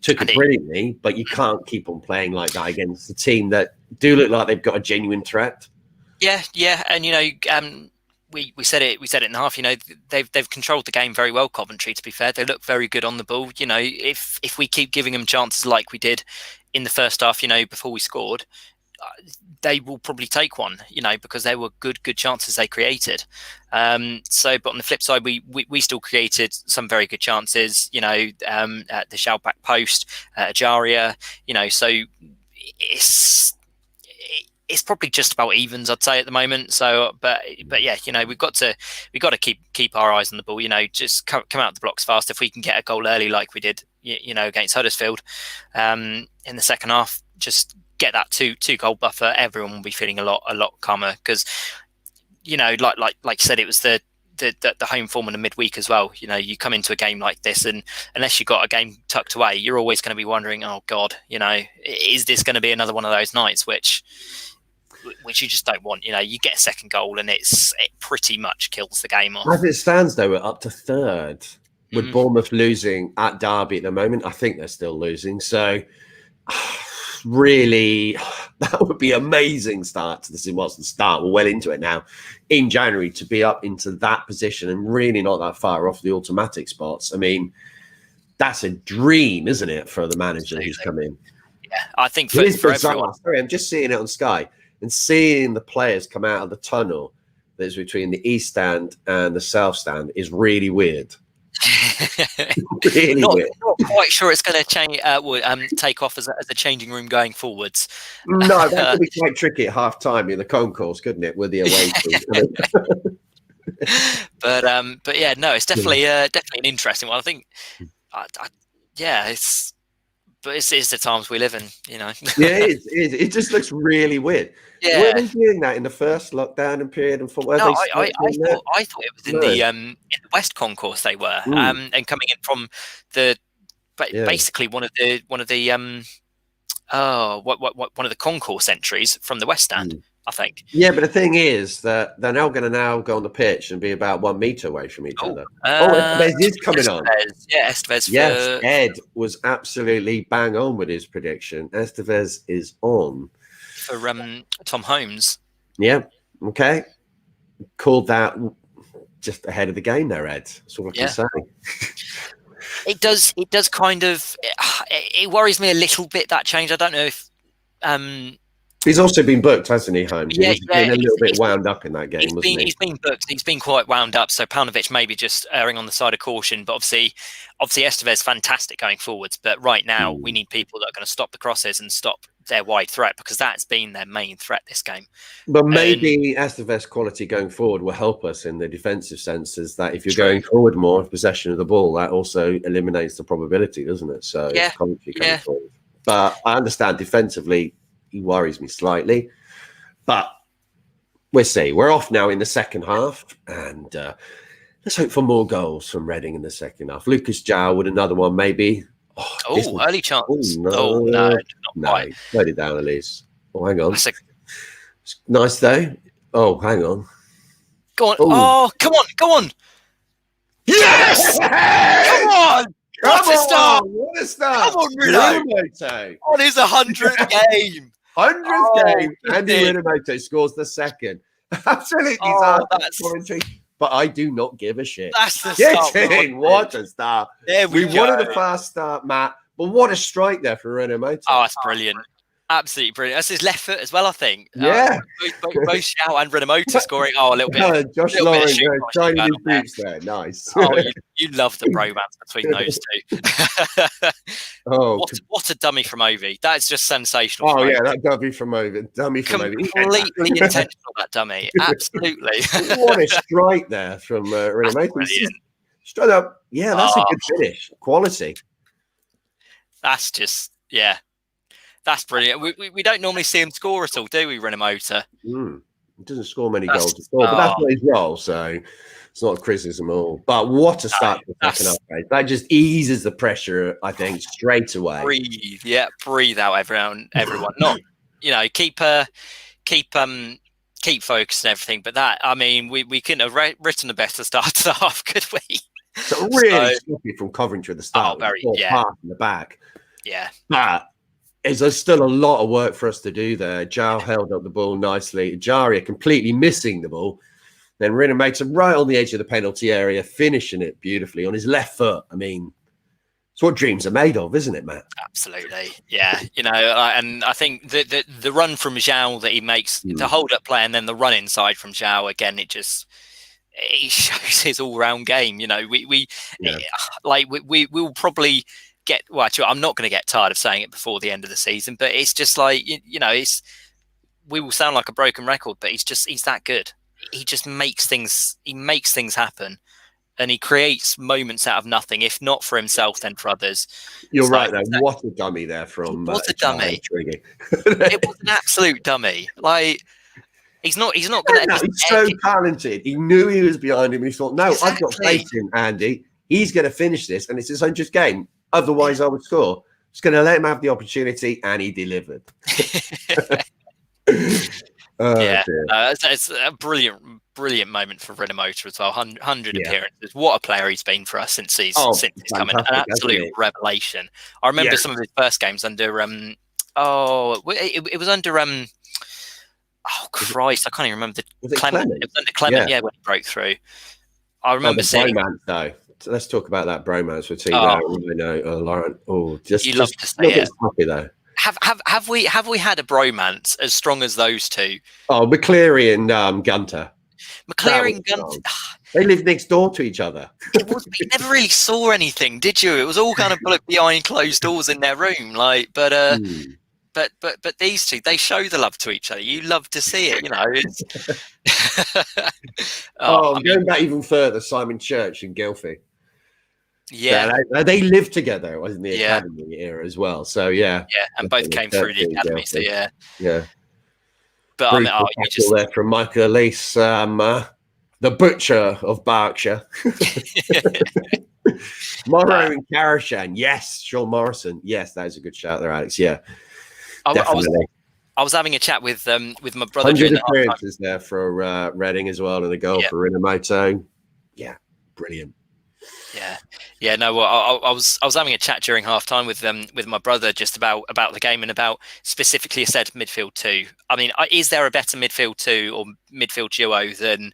Took it brilliantly, but you can't keep on playing like that against a team that do look like they've got a genuine threat. Yeah, and you know, we said it in the half. You know, they've controlled the game very well. Coventry, to be fair, they look very good on the ball. You know, if we keep giving them chances like we did in the first half, you know, before we scored, they will probably take one. You know, because they were good chances they created. So, but on the flip side, we still created some very good chances. You know, at the shout back post, Ajaria. You know, so it's probably just about evens, I'd say, at the moment. So, but yeah, you know, we've got to keep our eyes on the ball. You know, just come out the blocks fast. If we can get a goal early, like we did, you know, against Huddersfield, in the second half, just get that two goal buffer. Everyone will be feeling a lot calmer, because, you know, like you said, it was the home form in the midweek as well. You know, you come into a game like this, and unless you've got a game tucked away, you're always going to be wondering, oh God, you know, is this going to be another one of those nights which you just don't want. You know, you get a second goal and it pretty much kills the game off. As it stands, though, we're up to third, with Bournemouth losing at Derby at the moment. I think they're still losing. So really, that would be an amazing start to the season. What's the start? We're well into it now. In January, to be up into that position and really not that far off the automatic spots. I mean, that's a dream, isn't it, for the manager who's come in? Yeah, I think for everyone. Sorry, I'm just seeing it on Sky. And seeing the players come out of the tunnel that's between the East Stand and the South Stand is really weird. Not quite sure it's going to change. Take off as a changing room going forwards. No, that could be quite tricky at half time in the concourse, couldn't it? With the away team. But yeah, no, it's definitely an interesting one. I think, it's the times we live in, you know. Yeah, it just looks really weird. Yeah. Were they doing that in the first lockdown and period? And I thought it was in the West Concourse they were, and coming in from basically one of the one of the concourse entries from the West Stand, I think. Yeah, but the thing is that they're now going to go on the pitch and be about 1 meter away from each other. Estevez is coming on. Yeah, Estevez. Yes, Ed was absolutely bang on with his prediction. Estevez is on for Tom Holmes. Yeah. Okay. Called that just ahead of the game there, Ed. That's all I can say. It does kind of. It worries me a little bit, that change. I don't know if. He's also been booked, hasn't he, Holmes? Yeah, he's been a little bit wound up in that game, wasn't he? He's been booked. He's been quite wound up. So Paunovic maybe just erring on the side of caution. But obviously Estevez fantastic going forwards. But right now we need people that are going to stop the crosses and stop their wide threat, because that's been their main threat this game. But maybe Estevez quality going forward will help us in the defensive sense, is that if you're going forward more with possession of the ball, that also eliminates the probability, doesn't it? So Coventry coming forward. But I understand defensively, he worries me slightly, but we'll see. We're off now in the second half, and let's hope for more goals from Reading in the second half. Lucas Jow with another one, maybe. Early chance. No, not quite. Played it down at least. Oh, hang on. It's nice though. Oh, hang on. Go on. Oh, come on. Go on. Yes! Come on. What a start! What a start! Come on, Rinomoto. On his 100th game. 100th game. Andy Rinomoto scores the second. Absolutely commentary. But I do not give a shit. That's the start. What a start. We wanted a fast start, Matt. But what a strike there for Rinomoto. Oh, that's brilliant. Absolutely brilliant. That's his left foot as well, I think. Yeah. Both Shout and Rinomoto scoring. Oh, a little bit. Josh Lauren trying his boots there. Nice. Oh, you love the bromance between those two. What a dummy from Ovi. That's just sensational. Oh, yeah, that dummy from Ovi. Completely intentional, that dummy. Absolutely. What a strike there from Rinomoto. Straight up. Yeah, that's a good finish. Quality. That's just, that's brilliant. We don't normally see him score at all, do we, Rinomoto? He doesn't score many goals at all, but that's not his role, so it's not a criticism at all. But what a start to the second half. That just eases the pressure, I think, straight away. Breathe out, everyone. Not, keep focused and everything. But that, I mean, we couldn't have written a better start to the half, could we? So really sloppy from Coventry at the start. Half in the back. Yeah. But there's still a lot of work for us to do there. Jow held up the ball nicely. Jaria completely missing the ball. Then Rinomoto right on the edge of the penalty area, finishing it beautifully on his left foot. I mean, it's what dreams are made of, isn't it, Matt? Absolutely. Yeah. And I think the run from Jow that he makes, the hold-up play, and then the run inside from Jow, again, it shows his all-round game. We will probably get. Well, actually, I'm not going to get tired of saying it before the end of the season, but it's just like we will sound like a broken record, but he's that good. He just makes things. He makes things happen, and he creates moments out of nothing. If not for himself, then for others. You're right, though. What a dummy there from. What a dummy! It was an absolute dummy. Like. He's not going to. He's so talented. He knew he was behind him. And he thought, "No, I've got faith in Andy. He's going to finish this, and it's his 100th game. Otherwise, I would score." Just going to let him have the opportunity, and he delivered. It's a brilliant moment for Rinomoto as well. 100 appearances. What a player he's been for us since he's coming. An absolute revelation. I remember some of his first games under. It was under. Oh Christ! I can't even remember the Clement. It was under Clement, when he broke through. I remember seeing. Bromance, though. So let's talk about that bromance with Lauren. You love to say it. Happy though. Have we had a bromance as strong as those two? Oh, McCleary and Gunter. McCleary and Gunter. They live next door to each other. You never really saw anything, did you? It was all kind of behind closed doors in their room, But these two, they show the love to each other. You love to see it, Going back even further, Simon Church and Gilfie. Yeah, they lived together in the academy era as well. So and both came through the academy. So yeah. But you just there from Michael Elise, the butcher of Berkshire. Morrow and Karashan, yes. Sean Morrison, yes, that is a good shout there, Alex. Yeah. Definitely. I was having a chat with my brother 100 during the half time. appearances there for Reading as well, and a goal Yeah. for Rinamoto. Yeah, brilliant. Yeah. No, well, I was having a chat during half time with my brother just about the game and about specifically a said midfield two. I mean, is there a better midfield two or midfield duo than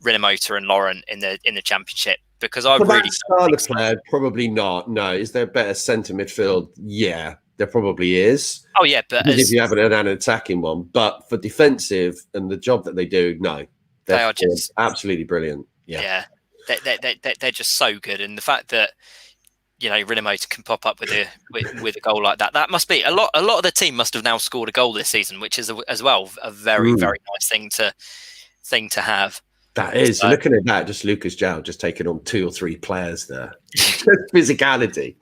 Rinamoto and Laurent in the championship? Because I For really that don't style think of so. player, probably not. No, is there a better centre midfield? Yeah, there probably is. Oh yeah, but Because if you have an attacking one, but for defensive and the job that they do, no, they they're are just absolutely brilliant. Yeah. they're just so good, and the fact that Rinamoto can pop up with a goal like that must be a lot of the team must have now scored a goal this season, which is as well a very very nice thing to have. That is. So looking at that, just Lucas Jow just taking on 2 or 3 players there. Just physicality.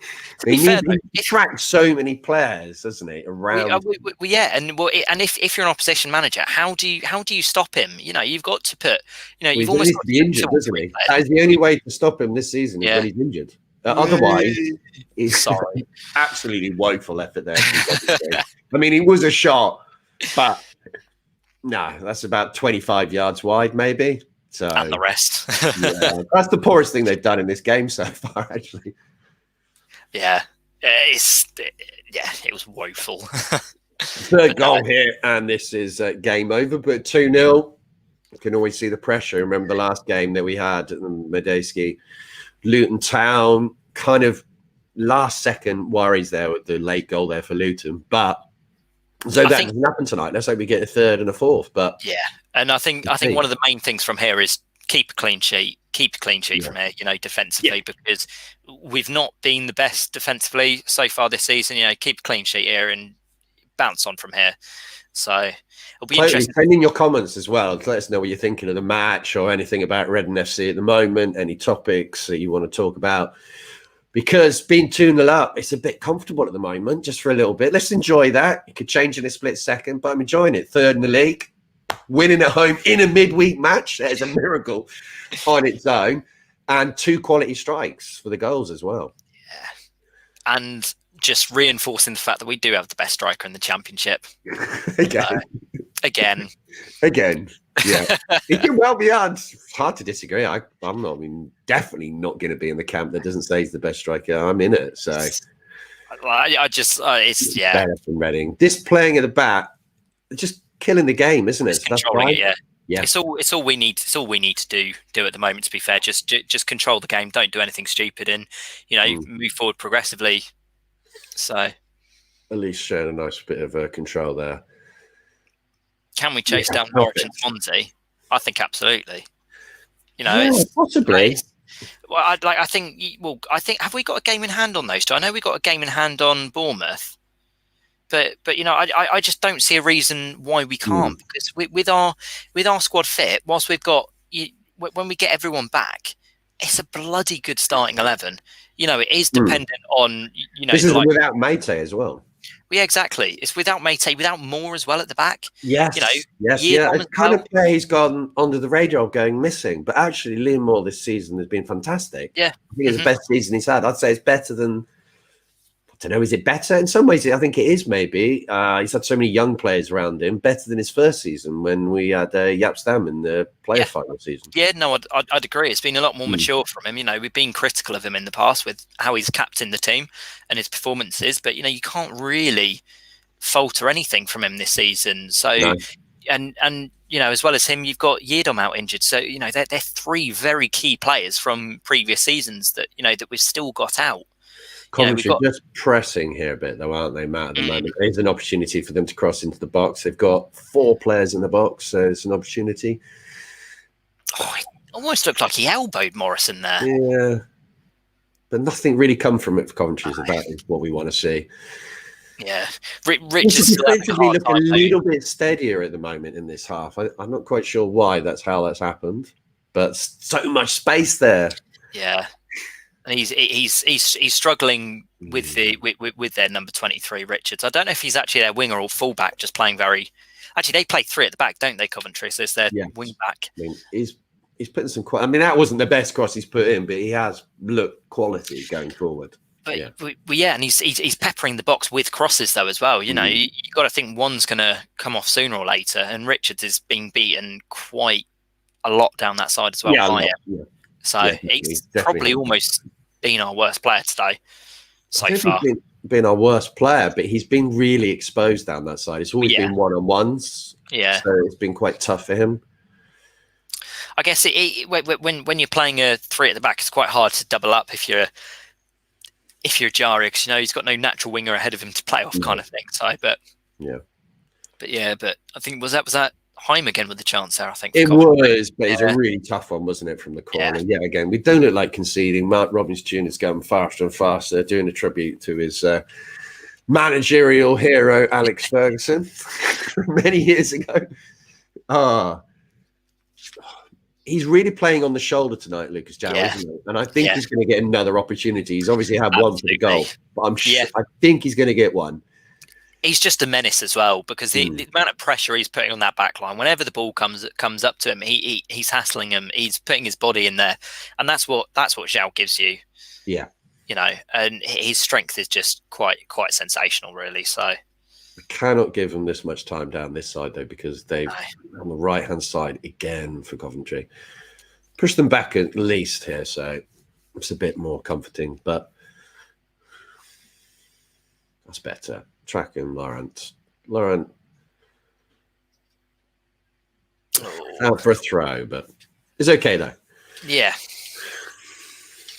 He tracks so many players, doesn't he? Around. And if you're an opposition manager, how do you stop him? You've got to put. You've Well, almost got to be injured, doesn't he? That is the only way to stop him this season is when he's injured. Otherwise, it's absolutely woeful effort there. I mean, it was a shot, but no, that's about 25 yards wide, maybe. So and the rest. That's the poorest thing they've done in this game so far, actually. Yeah, it was woeful. Third goal here, and this is game over. But 2-0, you can always see the pressure. Remember the last game that we had at Medeski, Luton Town, kind of last second worries there with the late goal there for Luton, but. So that doesn't happen tonight. Let's hope we get a third and a fourth. But and I think one of the main things from here is keep a clean sheet from here. Defensively, because we've not been the best defensively so far this season. Keep a clean sheet here and bounce on from here. So it'll be interesting. Send in your comments as well. Let us know what you're thinking of the match or anything about Reading FC at the moment. Any topics that you want to talk about. Because being 2-0 up, it's a bit comfortable at the moment, just for a little bit. Let's enjoy that. It could change in a split second, but I'm enjoying it. Third in the league, winning at home in a midweek match. That is a miracle on its own. And 2 quality strikes for the goals as well. Yeah. And just reinforcing the fact that we do have the best striker in the championship. Again. Yeah, it can well be hard. It's hard to disagree. I'm not. I mean, definitely not going to be in the camp that doesn't say he's the best striker. I'm in it. So it's better from Reading. This playing at the back, just killing the game, isn't it? That's right. Yeah. It's all we need. It's all we need to do at the moment. To be fair, just control the game. Don't do anything stupid, and move forward progressively. So at least showing a nice bit of control there. Can we chase down Norwich and Swansea? I think absolutely. Possibly. I think. Have we got a game in hand on those two? I know we got a game in hand on Bournemouth, but I just don't see a reason why we can't. Because with our squad fit, whilst we've got when we get everyone back, it's a bloody good starting 11. It is dependent on This is without Mate as well. Yeah, exactly. It's without Mate, without Moore as well at the back. Yes. It's kind of player he's gone under the radar of going missing. But actually, Liam Moore this season has been fantastic. Yeah. I think it's the best season he's had. I'd say it's better than... I don't know, is it better? In some ways, I think it is maybe. He's had so many young players around him, better than his first season when we had Jaap Stam in the player final season. Yeah, no, I'd agree. It's been a lot more mature from him. We've been critical of him in the past with how he's captained the team and his performances, but, you can't really falter anything from him this season. So, no. and as well as him, you've got Yedom out injured. So, they're 3 very key players from previous seasons that, that we've still got out. Coventry just pressing here a bit, though, aren't they, Matt, at the moment? There's an opportunity for them to cross into the box. They've got 4 players in the box, so it's an opportunity. Oh, it almost looked like he elbowed Morrison there. Yeah. But nothing really come from it for Coventry. That is what we want to see. Yeah. Richard's defensively look a little bit steadier at the moment in this half. I'm not quite sure why that's happened, but so much space there. Yeah. And he's struggling with their number 23, Richards. I don't know if he's actually their winger or fullback, just playing very. Actually, they play 3 at the back, don't they, Coventry? So it's their wing back. I mean, he's putting some. I mean, that wasn't the best cross he's put in, but he has looked quality going forward. But yeah, and he's peppering the box with crosses though as well. You know, you got to think one's going to come off sooner or later, and Richards is being beaten quite a lot down that side as well. So he's probably almost been our worst player today so far. Been our worst player, but he's been really exposed down that side. It's always been one-on-ones. Yeah, so it's been quite tough for him. I guess when you're playing a three at the back, it's quite hard to double up if you're Jari, because you know he's got no natural winger ahead of him to play off, kind of thing. So, but I think was that Heim again with the chance there. I think it was, but it's a really tough one, wasn't it, from the corner? Yeah, again, we don't look like conceding. Mark Robbins Jr. is going faster and faster, doing a tribute to his managerial hero Alex Ferguson many years ago. He's really playing on the shoulder tonight, Lucas Jow, isn't he? And I think he's going to get another opportunity. He's obviously had one for the goal, but I think he's going to get one. He's just a menace as well, because the amount of pressure he's putting on that back line, whenever the ball comes up to him, he's hassling him. He's putting his body in there, and that's what João gives you. Yeah, you know, and his strength is just quite sensational, really. So we cannot give them this much time down this side though, because they've on the right hand side again for Coventry push them back at least here, so it's a bit more comforting. But that's better. Tracking Laurent out for a throw, but it's okay though. Yeah,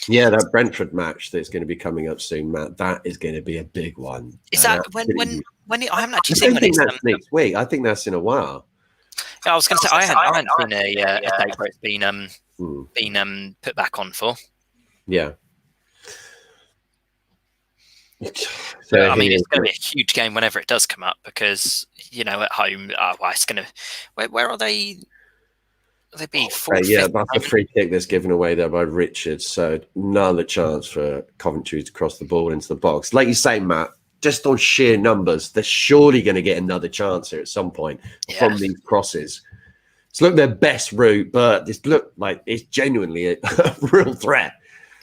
that Brentford match that's going to be coming up soon, Matt. That is going to be a big one. Is that when I haven't actually seen when it's next week? I think that's in a while. I was going to say I haven't seen a date where it's been put back on for. Yeah. So, I mean, it's going to be a huge game whenever it does come up, because you know at home, it's going to. Where are they? Will they be fourth? That's a free kick that's given away there by Richards. So another chance for Coventry to cross the ball into the box. Like you say, Matt, just on sheer numbers, they're surely going to get another chance here at some point from these crosses. It's looked their best route, but it's looked like it's genuinely a real threat.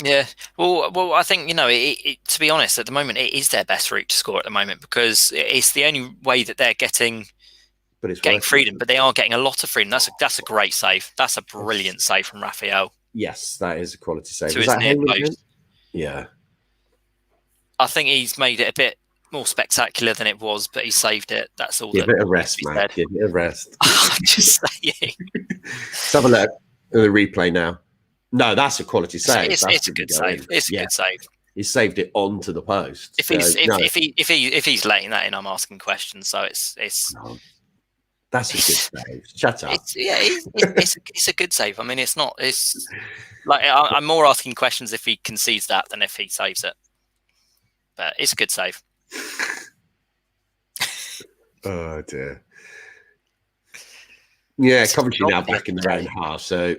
Yeah, well, I think, you know, to be honest, at the moment, it is their best route to score at the moment, because it's the only way that they're getting freedom. But they are getting a lot of freedom. That's a great save. That's a brilliant save from Raphael. Yes, that is a quality save. To his near post. Yeah. I think he's made it a bit more spectacular than it was, but he saved it. That's all. Give it a rest, man. Give it a rest. I'm just saying. Let's have a look at the replay now. No, that's a quality save. It's a good save. It's a good save. He saved it onto the post. If he's letting that in, I'm asking questions. So it's. No, that's a good save. Shut up. It's a good save. I mean, it's not. It's like I'm more asking questions if he concedes that than if he saves it. But it's a good save. Oh dear. Yeah, Coventry now back in their own half, so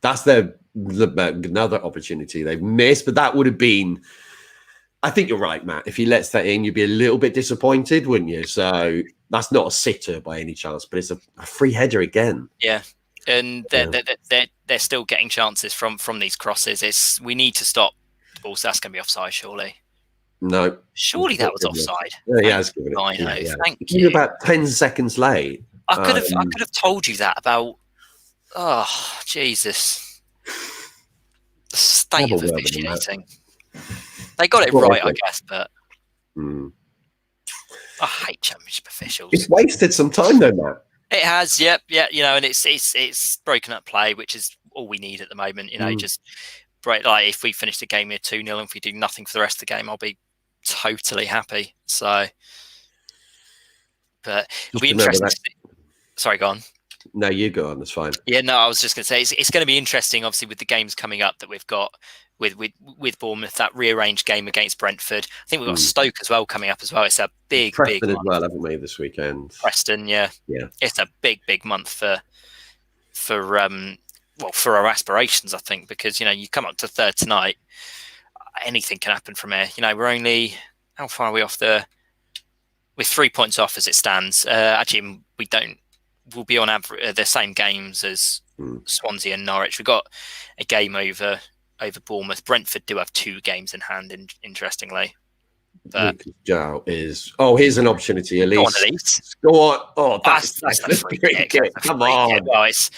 that's another opportunity they've missed. But that would have been, I think you're right, Matt. If he lets that in, you'd be a little bit disappointed, wouldn't you? So that's not a sitter by any chance, but it's a free header again. Yeah, and they're still getting chances from these crosses. We need to stop the ball. So that's going to be offside, surely. No. Surely that was offside. Yeah, he has given it. Thank you. About 10 seconds late. I could have told you that about. Oh, Jesus. The state of officiating. They got it right, I guess, but I hate championship officials. It's wasted some time though, Matt. It has, yeah, you know, and it's broken up play, which is all we need at the moment. You know, just break. Like if we finish the game here 2-0, and if we do nothing for the rest of the game, I'll be totally happy. So, but it'll be interesting. Sorry, go on. No, you go on. That's fine. Yeah, no, I was just going to say it's going to be interesting, obviously, with the games coming up that we've got with Bournemouth, that rearranged game against Brentford. I think we've got Stoke as well coming up as well. It's a big Preston month. As well, haven't we, this weekend? Preston, yeah. It's a big month for our aspirations, I think, because you know you come up to third tonight, anything can happen from here. You know, we're only how far are we off we're 3 points off as it stands. Actually, we don't. We'll be on average the same games as Swansea and Norwich. We've got a game over over Bournemouth. Brentford do have 2 games in hand, interestingly. But Lucas Jow is. Oh, here's an opportunity, Elise. Go on, Elise. Go on. Oh, that's the free kick. Come on. Well, it's.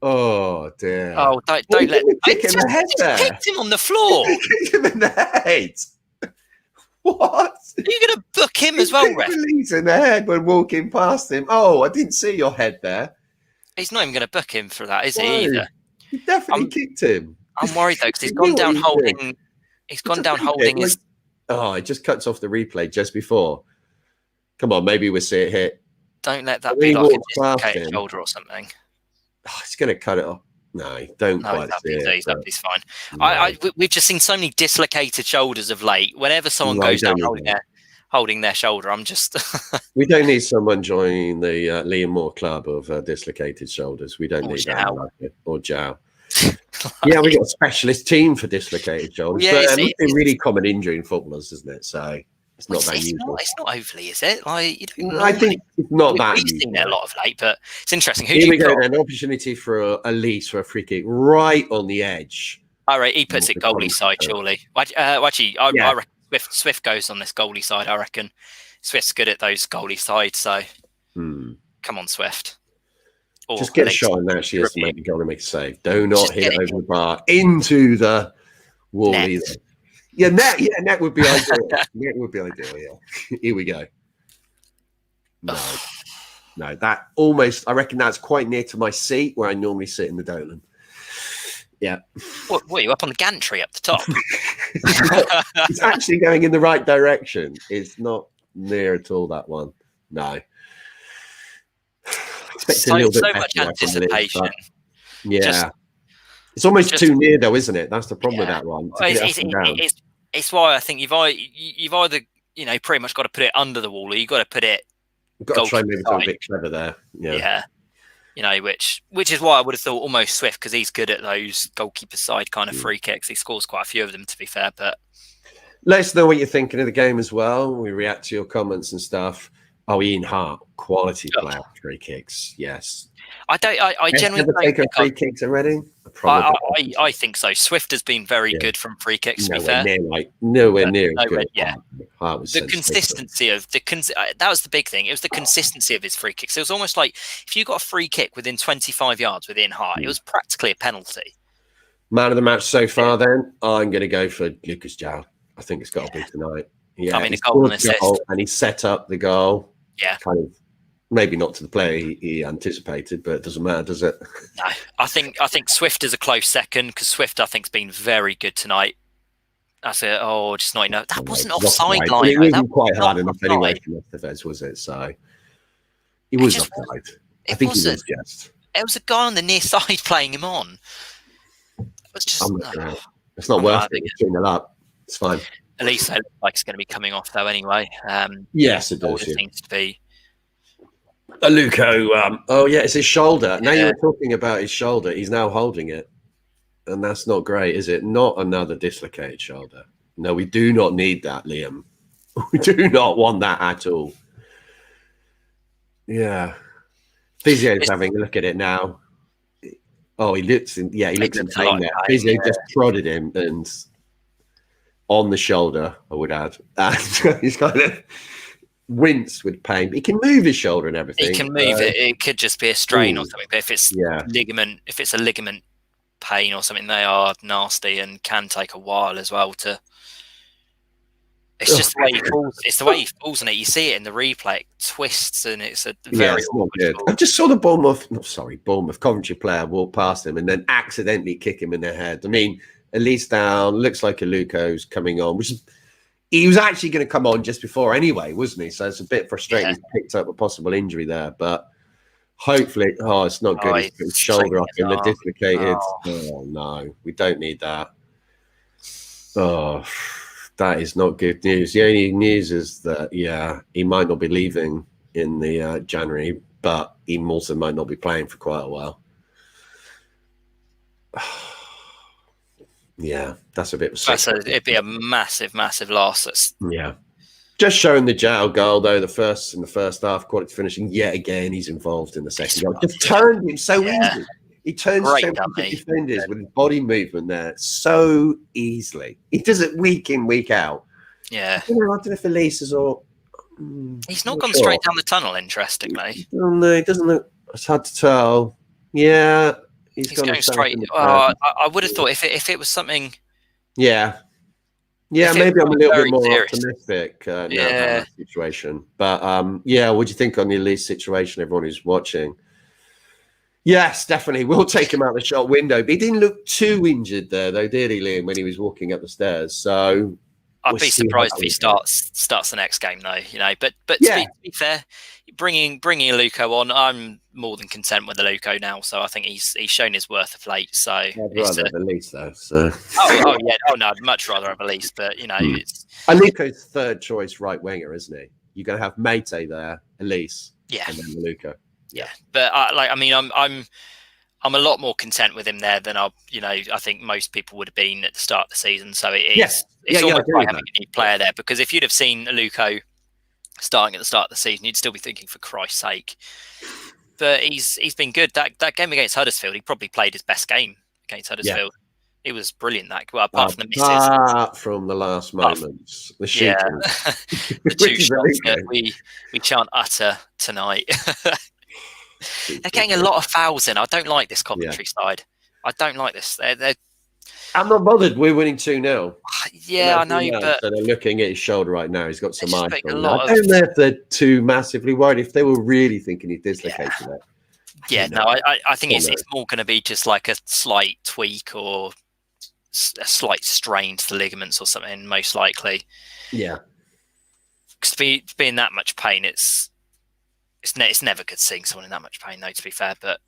Oh dear. Oh, don't let him kick him in the head there. Kicked him on the floor. Kicked him in the head. What? Are you going to book him as well, ref? Elise in the head when walking past him. Oh, I didn't see your head there. He's not even going to book him for that, is he? Either. You definitely kicked him. I'm worried though because he's gone down holding. He's gone down holding his. Oh, it just cuts off the replay just before. Come on, maybe we'll see it hit. Don't let that be like a dislocated shoulder or something. Oh, it's going to cut it off. No, don't quite see it. That'd fine. No. We've just seen so many dislocated shoulders of late. Whenever someone goes down holding their shoulder, I'm just. We don't need someone joining the Liam Moore club of dislocated shoulders. We don't need that. Or Jow. Yeah, we got a specialist team for dislocated shoulders. Yeah, but it's a really common injury in footballers, isn't it? So it's not that usual. It's not overly, is it? Like, you don't I think it's not that. We've seen it a lot of late, but it's interesting. Here we go. An opportunity for Elise for a free kick right on the edge. All right, he puts it goalie side, surely. Actually, I reckon Swift goes on this goalie side. I reckon Swift's good at those goalie sides. So come on, Swift. Or just get a shot and actually has to make the goal and make a save. Do not hit it over the bar into the wall either. Yeah, net would be ideal. Net would be ideal, yeah. Here we go. No, that almost, I reckon that's quite near to my seat where I normally sit in the Dolan. Yeah. What are you, up on the gantry up the top? It's actually going in the right direction. It's not near at all, that one. No. So much anticipation. Yeah. It's almost too near, though, isn't it? That's the problem with that one. It's why I think you've either pretty much got to put it under the wall, or you've got to put it. You've got to try maybe a bit clever there. Yeah. Which is why I would have thought almost Swift, because he's good at those goalkeeper side kind of free kicks. He scores quite a few of them, to be fair. But let us know what you're thinking of the game as well. We react to your comments and stuff. Oh, Ian Hart, quality player, free kicks. Yes. I genuinely take a free kicks already. I think so. Swift has been very good from free kicks. To be fair, nowhere near as good. Yeah, the consistency of that was the big thing. It was the consistency of his free kicks. It was almost like if you got a free kick within 25 yards within Hart, it was practically a penalty. Man of the match so far. Then I'm going to go for Lucas Jow. I think it's got to be tonight. Yeah, I mean, a goal and assist, and he set up the goal. Yeah, kind of. Maybe not to the player he anticipated, but it doesn't matter, does it? No, I think Swift is a close second because Swift, I think, has been very good tonight. That's it. Oh, just not enough. That wasn't offside line. It wasn't quite hard enough anyway for Estevez, was it? So he was offside. I think he was just. It was a guy on the near side playing him on. It was just. It's not worth it. It's 2-0 up. It's fine. At least it looks like it's going to be coming off though. Anyway. Yes, it does. It seems to be. Aluko, it's his shoulder. Now you're talking about his shoulder. He's now holding it. And that's not great, is it? Not another dislocated shoulder. No, we do not need that, Liam. We do not want that at all. Yeah. Physio's having a look at it now. Oh, he looks in pain there. Physio just prodded him and on the shoulder, I would add. And he's kind of winced with pain, but he can move his shoulder and everything. He can move it. It could just be a strain or something. But if it's a ligament pain or something, they are nasty and can take a while as well to. It's just the way he falls. It's the way he falls in it. You see it in the replay. It twists and it's a very. It's not good. I just saw the Bournemouth Coventry player walk past him and then accidentally kick him in the head. I mean, at least down. Looks like Aluko's coming on, which is. He was actually going to come on just before anyway, wasn't he? So it's a bit frustrating. He's picked up a possible injury there, but hopefully, it's not good. He's put his shoulder up and they're dislocated. Oh, no, we don't need that. Oh, that is not good news. The only news is that, he might not be leaving in the January, but he also might not be playing for quite a while. Yeah, that's a bit. It'd be a massive, massive loss. Just showing the Jow goal though. In the first half, quality finishing yet again. He's involved in the second goal. Just turned him so easy. He turns Great championship dummy. defenders with his body movement there so easily. He does it week in, week out. Yeah. I don't know if Elise is or. He's not gone straight down the tunnel, interestingly. He doesn't look. It's hard to tell. Yeah, he's going straight. I would have thought if it was something. Yeah, maybe I'm a little bit more optimistic now about that situation. But yeah, what do you think on the Elise situation? Everyone who's watching. Yes, definitely. We'll take him out the shot window. But he didn't look too injured there, though, did he, Liam, when he was walking up the stairs? So I'd be surprised if he starts the next game, though. But to be fair, bringing Aluko on, I'm more than content with Aluko now. So I think he's shown his worth of late. So I'd rather have Elise, though. So. No, I'd much rather have Elise. But it's Aluko's third choice right winger, isn't he? You're going to have Mate there, Elise, and then Aluko. Yeah, but I'm a lot more content with him there than I think most people would have been at the start of the season. So it's almost like having a new player there, because if you'd have seen Aluko starting at the start of the season, you'd still be thinking, for Christ's sake. But he's been good. That game against Huddersfield, he probably played his best game against Huddersfield. Yeah. It was brilliant. Apart from the misses, apart from the last moments, the shooting, the two shots that we can't utter tonight. They're getting a lot of fouls in. I don't like this Coventry side. I don't like this. I'm not bothered. We're winning 2-0. Yeah, I know, but so they're looking at his shoulder right now. He's got some ice on. I don't know if they're too massively worried. If they were really thinking he dislocated it. Yeah, no, I think it's more going to be just like a slight tweak or a slight strain to the ligaments or something, most likely. Yeah. Because to be in that much pain, it's never good seeing someone in that much pain, though, to be fair. But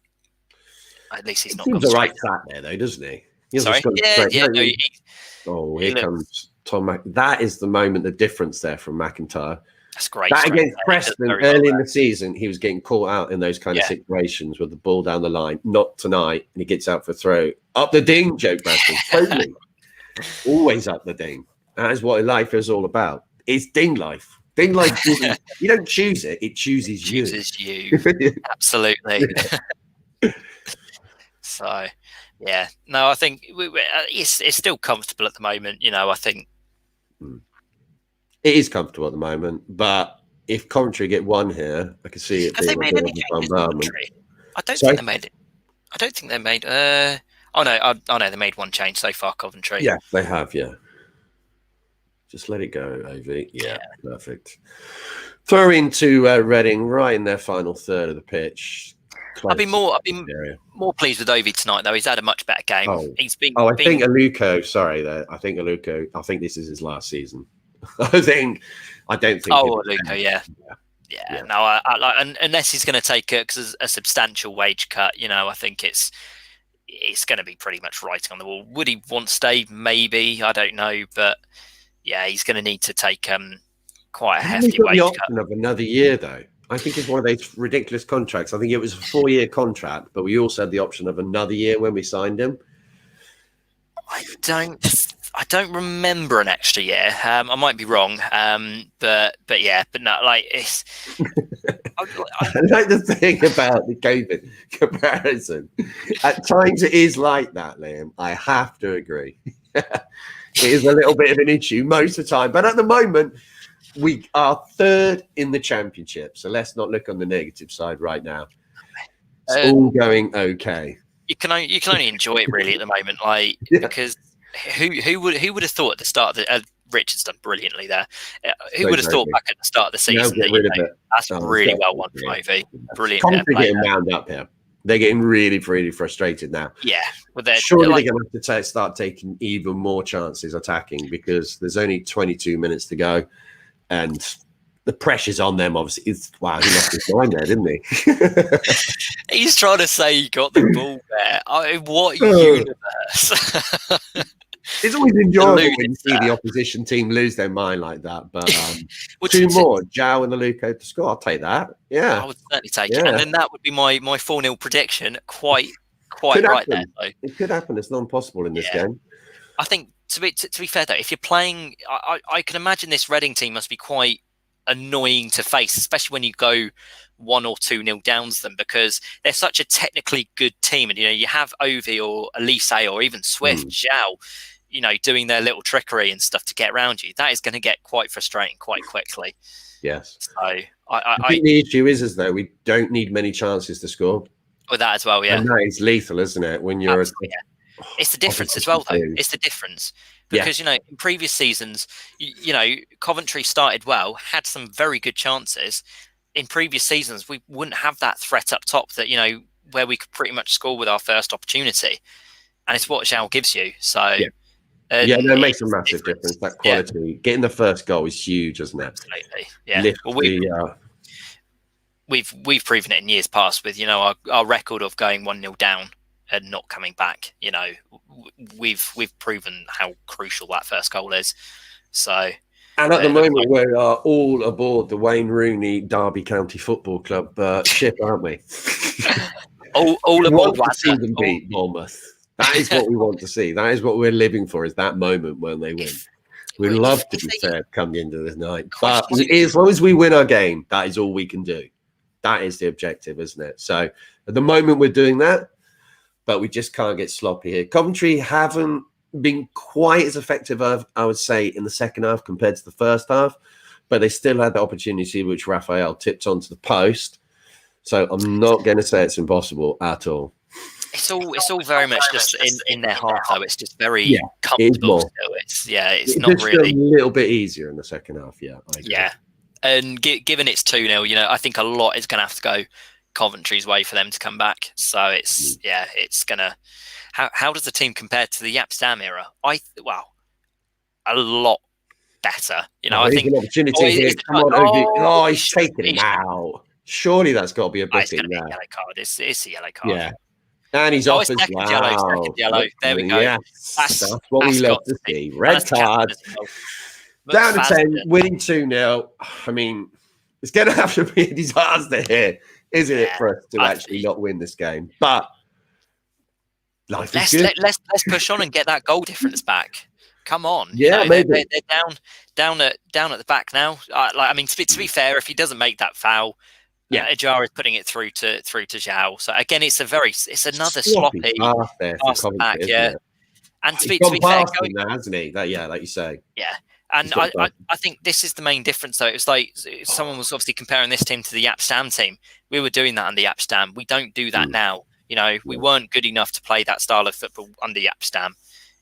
at least he's not. He's the right track there, though, doesn't he? Sorry. Yeah. No, here comes Tom. That is the moment, the difference there from McIntyre. That's great. That against Preston early in the season, he was getting caught out in those kind of situations with the ball down the line. Not tonight, and he gets out for throw up the ding. Joe Bradford, totally, always up the ding. That is what life is all about. It's ding life. Ding life. You don't choose it; it chooses you. Absolutely. So, yeah, no, I think it's still comfortable at the moment. I think. It is comfortable at the moment, but if Coventry get one here, I can see it being a bit of a bombardment. I don't think they made it. I don't think they made. They made one change so far, Coventry. Yeah, they have. Yeah, just let it go, Av. Yeah, perfect. Throw into Reading right in their final third of the pitch. I've been more pleased with Ovi tonight, though. He's had a much better game. I think Aluko. Sorry, I think Aluko. I think this is his last season. I don't think. Aluko, yeah. No, I like, unless he's going to take a substantial wage cut. I think it's going to be pretty much writing on the wall. Would he want to stay? Maybe, I don't know, but yeah, he's going to need to take quite a hefty wage cut. Of another year, though. I think it's one of those ridiculous contracts. I think it was a 4-year contract, but we also had the option of another year when we signed him. I don't remember an extra year. I might be wrong, but no, like it's. I like the thing about the COVID comparison. At times, it is like that, Liam. I have to agree. It is a little bit of an issue most of the time, but at the moment, we are third in the championship. So let's not look on the negative side right now. It's all going okay. You can only enjoy it really at the moment, because. Who would have thought at the start that Richard's done brilliantly there? Who would have thought back at the start of the season that's really well won from OV? Brilliant. They're getting wound up here. They're getting really, really frustrated now. Yeah, surely they're going to have to start taking even more chances attacking, because there's only 22 minutes to go, and the pressure's on them. Obviously, he lost his mind there, didn't he? He's trying to say he got the ball there. What universe? It's always enjoyable when you see the opposition team lose their mind like that. But two more, Jow and Aluko to score. I'll take that. Yeah, I would certainly take it. And then that would be my 4-0 prediction. Quite right there. Though. It could happen. It's not impossible in this game. I think to be fair though, if you're playing, I can imagine this Reading team must be quite annoying to face, especially when you go 1 or 2-0 down to them, because they're such a technically good team. And, you have Ovi or Elise or even Swift, Zhao, doing their little trickery and stuff to get around you. That is going to get quite frustrating quite quickly. Yes. So I think the issue is though, we don't need many chances to score. With that as well, yeah. And that is lethal, isn't it? When you're... It's the difference as well, though. It's the difference. Because, in previous seasons, Coventry started well, had some very good chances. In previous seasons, we wouldn't have that threat up top that, where we could pretty much score with our first opportunity. And it's what Zhao gives you. So... Yeah, that makes a massive difference. That quality, getting the first goal is huge, isn't it? Absolutely, yeah. Well, we've proven it in years past with our record of going 1-0 down and not coming back. We've proven how crucial that first goal is. So, and at the moment, we are all aboard the Wayne Rooney Derby County Football Club ship, aren't we? all aboard. To see them beat Bournemouth. That is what we want to see. That is what we're living for, is that moment when they win. We'd love to be fair coming into this night. But as long as we win our game, that is all we can do. That is the objective, isn't it? So at the moment, we're doing that, but we just can't get sloppy here. Coventry haven't been quite as effective, I would say, in the second half compared to the first half, but they still had the opportunity, which Raphael tipped onto the post. So I'm not going to say it's impossible at all. It's all very much just in their heart, though. It's just very comfortable. It's not really a little bit easier in the second half. Yeah, I agree. And given it's 2-0, I think a lot is going to have to go Coventry's way for them to come back. So it's gonna. How does the team compare to the Yapstam era? A lot better. I think an opportunity here. Come on, he's taking him out. Surely that's got to be a booking. It's going to be a yellow card. It's a yellow card. Yeah. And he's off as well. Second yellow. There we go. Yes, that's what we love to see. Red card. Down to 10, winning 2-0. I mean, it's going to have to be a disaster here, isn't it, for us to actually not win this game? But life is good. Let's push on and get that goal difference back. Come on. Yeah, maybe. They're down at the back now. To be fair, if he doesn't make that foul, Ajara is putting it through to Zhao. So again, it's another sloppy pass back. Yeah, and to be fair, hasn't he? Like you say. Yeah, and I think this is the main difference. Though it was like someone was obviously comparing this team to the Yapstam team. We were doing that on the Yapstam. We don't do that now. We weren't good enough to play that style of football under Yapstam.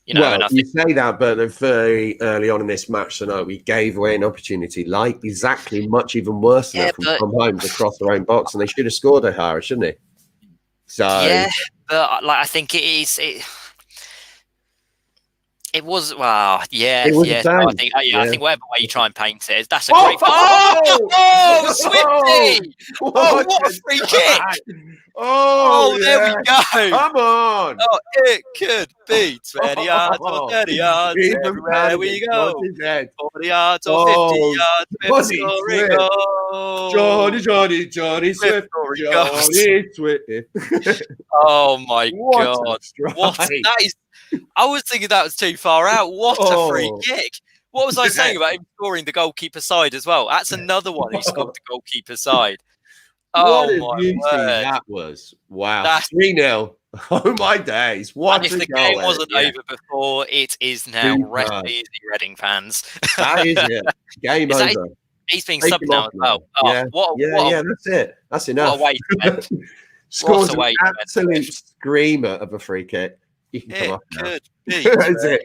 You say that, but very early on in this match tonight, we gave away an opportunity like exactly much even worse than that from home to cross their own box, and they should have scored a higher, shouldn't they? So but I think it is. It was I think whatever way you try and paint it, that's a great. Swifty! What a free kick! There we go. Come on. It could be 20 yards or 30 yards. Everywhere we go. 40 yards or 50 yards. Scoring goal. Johnny Swift. Johnny Swift. Oh my God. What that is. I was thinking that was too far out. What a free kick. What was I saying about him scoring the goalkeeper side as well? That's another one who scored the goalkeeper side. What a beauty that was. Wow. 3-0. Oh my days. What and if the game wasn't over before, it is now. Rest easy, Reading fans. That is it. Game over. He's being subbed now as well. That's it. That's enough. What a way to Scores an absolute screamer of a free kick. You can come off now. Could be. That's it.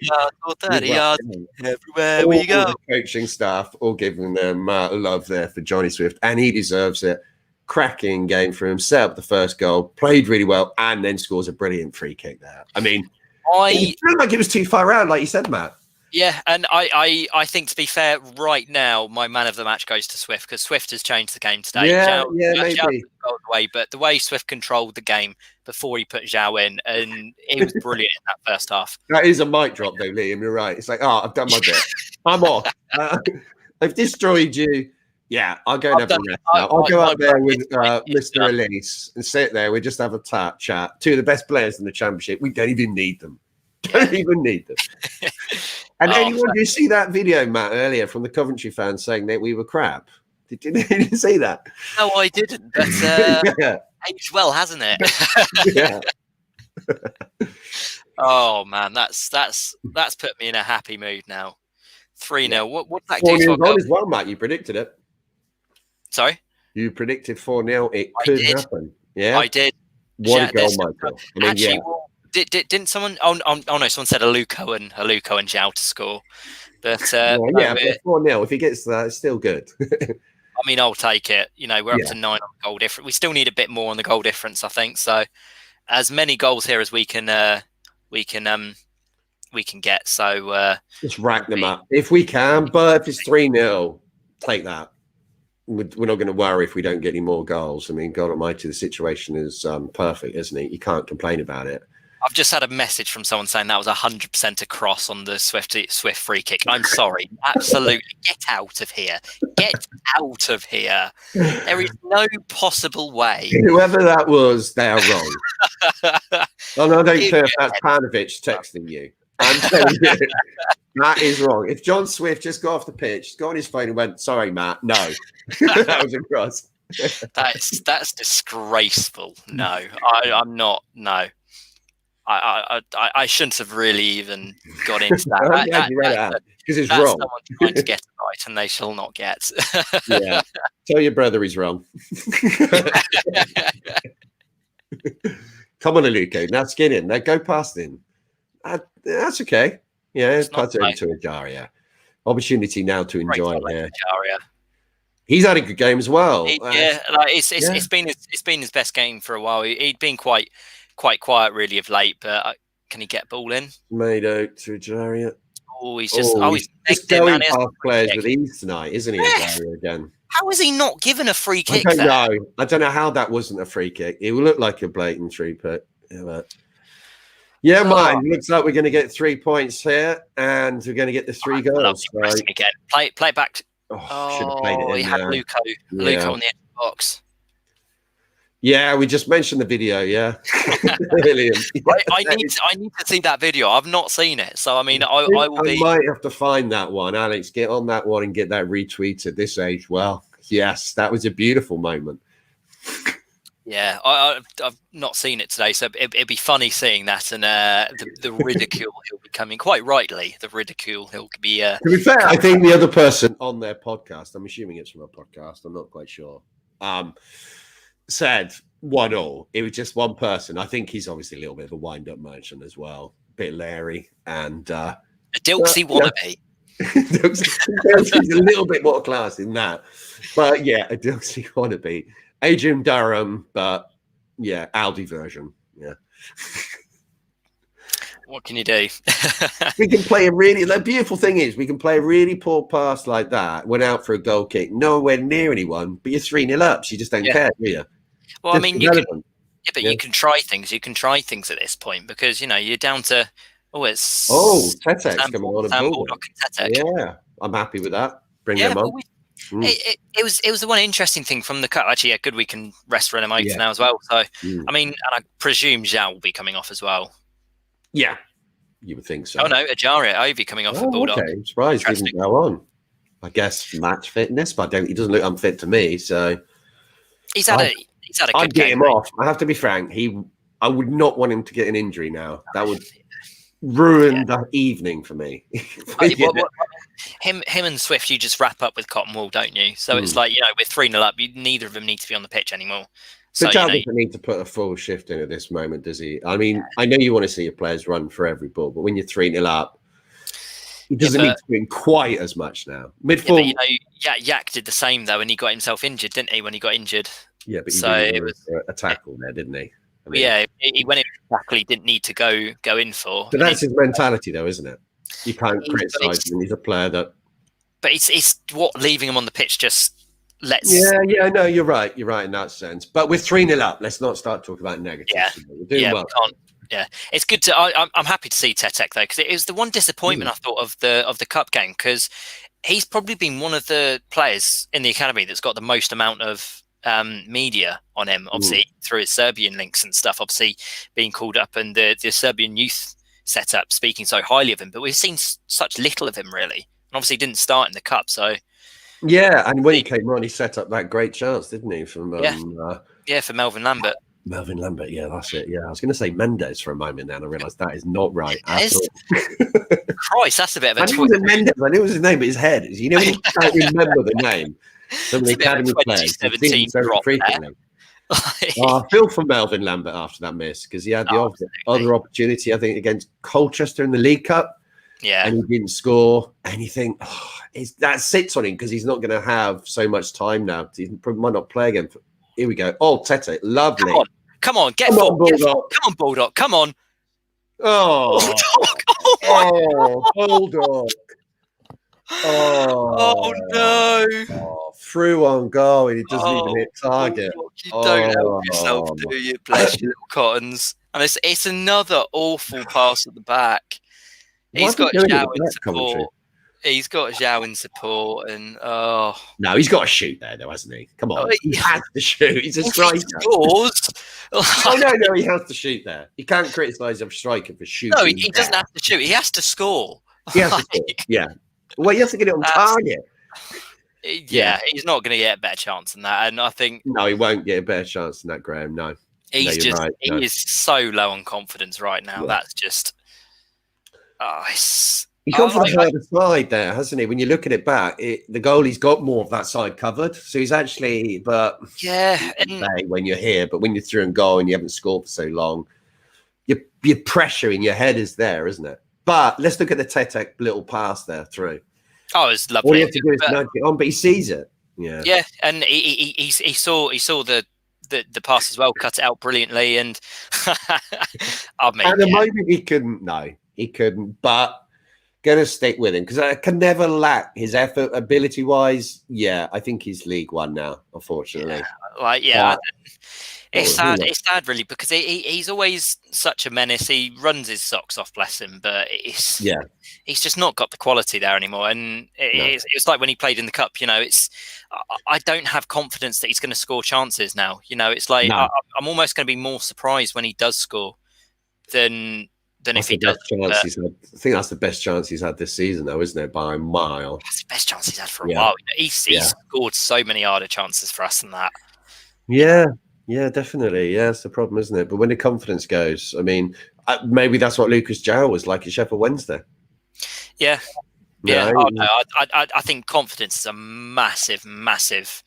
30 yards everywhere we go. All the coaching staff all giving them love there for Johnny Swift, and he deserves it. Cracking game for him, set up the first goal, played really well, and then scores a brilliant free kick there. I mean, it felt like it was too far around, like you said, Matt. Yeah, and I think, to be fair, right now, my man of the match goes to Swift, because Swift has changed the game today. Maybe. Away, but the way Swift controlled the game before he put Zhao in, and it was brilliant in that first half. That is a mic drop, though, Liam. You're right. It's like, I've done my bit. I'm off. I've destroyed you. Yeah, I'll go and have a rest now. I'll go up there with Mr. Elise and sit there. We just have a chat. Two of the best players in the championship. We don't even need them. Don't even need them. And anyone, did you see that video, Matt, earlier from the Coventry fans saying that we were crap? Did you didn't see that? No, I didn't. But Yeah. aged well, hasn't it? Yeah. Oh man, that's put me in a happy mood now. 3-0. Yeah. What did that do 4-0 to our goal? as well, Matt. You predicted it. Sorry, You predicted 4-0. It I could did. happen. Yeah. I did. What a Ja- goal, there's- Michael. I mean, Actually, yeah. well, didn't someone? Oh no, someone said Aluko and Zhao to score. But Yeah, no, but 4-0. If he gets that, it's still good. I mean, I'll take it. You know, we're up Yeah. to 9 on the goal difference. We still need a bit more on the goal difference, I think. So, as many goals here as we can get. So Just rack them up if we can. But if it's 3-0, take that. We're not going to worry if we don't get any more goals. I mean, God Almighty, the situation is perfect, isn't it? You can't complain about it. I've just had a message from someone saying that was 100% a cross on the Swift free kick. I'm sorry, absolutely. Get out of here. Get out of here. There is no possible way. Whoever that was, they are wrong. Oh, no, I don't care if that's Panovich texting you. I'm telling you, that is wrong. If John Swift just got off the pitch, got on his phone and went, "Sorry, Matt, no," that was a cross. That's disgraceful. No, I'm not. No. I shouldn't have really even got into that. Because it's that's wrong. Someone trying to get it right, and they shall not get. Yeah, tell your brother he's wrong. Come on, Aluko. Now skin in. Now go past him. That's okay. Yeah, pass it over to Ajaria. Opportunity now to enjoy it. Yeah, Ajaria. He's had a good game as well. It's been his best game for a while. He'd been quite quiet really of late, but can he get ball in? Made out to Ajaria. Oh, he's just going past players with ease tonight, isn't he? Ajaria again. How is he not given a free kick? I don't know how that wasn't a free kick. It would look like a blatant free kick. Yeah, mine. Looks like we're going to get 3 points here, and we're going to get the 3 goals. Again. Play it back. Should have played it in. He had Luko on the edge of the box. Yeah, we just mentioned the video. Yeah, brilliant. I need to see that video. I've not seen it, so I mean, I might have to find that one. Alex, get on that one and get that retweeted. This age, well, yes, that was a beautiful moment. Yeah, I've not seen it today, so it'd be funny seeing that and the ridicule he'll be coming. Quite rightly, the ridicule he'll be. To be fair, I think the other person on their podcast, I'm assuming it's from a podcast, I'm not quite sure, said 1-1. It was just one person. I think he's obviously a little bit of a wind-up merchant as well, a bit Larry and a Dilksy wannabe. Dilksy's a little bit more class than that, but yeah, a Dilksy wannabe. Adrian Durham, but yeah, Aldi version. Yeah. What can you do? We can play the beautiful thing is we can play a really poor pass like that, went out for a goal kick, nowhere near anyone, but you're 3-0 up, so you just don't care, do you? Well, I mean, you can try things. You can try things at this point because, you're down to, Tetek's coming on a ball. Yeah, I'm happy with that. Bring them on. It was the one interesting thing from the cut. Actually, good we can rest Renomota now as well. So, I mean, and I presume Zhao will be coming off as well. Yeah, you would think so. Oh no, Ajaria Ovi coming off the Bulldog. Okay, I'm surprised he didn't go on. I guess match fitness, but he doesn't look unfit to me. So he's had a good I'd get game. him off. I have to be frank. I would not want him to get an injury now. That would ruin the evening for me. Him and Swift, you just wrap up with cotton wool, don't you? So it's like, with 3-0 up, neither of them need to be on the pitch anymore. So Joe doesn't need to put a full shift in at this moment, does he? I mean, I know you want to see your players run for every ball, but when you're 3-0 up, he doesn't need to win quite as much now. Midfield, Yak did the same though, and he got himself injured, didn't he? When he got injured, but it was a tackle there, didn't he? I mean, he went in tackle he didn't need to go in for. But that's his mentality, though, isn't it? You can't criticise him. He's a player that. But it's what leaving him on the pitch just. No, you're right. You're right in that sense. But with 3-0 up, let's not start talking about negatives. Yeah, we're doing well. It's good to. I'm happy to see Tetek though, because it was the one disappointment I thought of the cup game, because he's probably been one of the players in the academy that's got the most amount of media on him. Obviously through his Serbian links and stuff. Obviously being called up and the Serbian youth setup speaking so highly of him, but we've seen such little of him really, and obviously didn't start in the cup, so. Yeah, and when he came on, he set up that great chance, didn't he? From for Melvin Lambert. Melvin Lambert, yeah, that's it. Yeah, I was going to say Mendes for a moment, and I realised that is not right at all. Christ, that's a bit of a I knew it was Mendes. I knew it was his name, but his head. You know, when you can't remember the name. Some of the academy players, 2017 so frequently. I feel for Melvin Lambert after that miss because he had the other opportunity, I think, against Colchester in the League Cup. Yeah, and he didn't score anything. That sits on him because he's not going to have so much time now. He might not play again. Here we go. Oh, Tete, lovely. Come on, get forward. Come on, Bulldog. Come on. Oh, Bulldog. Oh no. Through on goal and he doesn't even hit target. Bulldog, you don't help yourself, do you? Bless your little cottons. And it's another awful pass at the back. He's got Zhao in support. He's got Zhao in support, and no, he's got to shoot there, though, hasn't he? Come on, he has to shoot. He's a striker. He scores. No, he has to shoot there. You can't criticise a striker for shooting. No, he doesn't have to shoot. He has to score. He has to score. Yeah. Well, he has to get it on target. Yeah, he's not going to get a better chance than that, and I think he won't get a better chance than that, Graham. No, he is so low on confidence right now. Yeah. That's just. He's gone for the harder side there, hasn't he? When you look at it back, the goalie's got more of that side covered. So he's actually, when you're here, but when you're through and goal and you haven't scored for so long, your pressure in your head is there, isn't it? But let's look at the Tete little pass there through. Oh, it's lovely. All you have to do is nudge it on, but he sees it. Yeah, yeah, and he saw the pass as well, cut it out brilliantly, and at the moment he couldn't, but. Gonna stick with him because I can never lack his effort, ability-wise. Yeah, I think he's League One now, unfortunately. It's sad. It's sad, really, because he's always such a menace. He runs his socks off, bless him, but he's just not got the quality there anymore. And it's like when he played in the cup. You know, I don't have confidence that he's going to score chances now. You know, it's like I'm almost going to be more surprised when he does score than if he does. I think that's the best chance he's had this season, though, isn't it? By a mile. That's the best chance he's had for a while. He's scored so many harder chances for us than that. Yeah, definitely. Yeah, that's the problem, isn't it? But when the confidence goes, I mean, maybe that's what Lucas João was like at Sheffield Wednesday. Yeah. Yeah. No, I think confidence is a massive, massive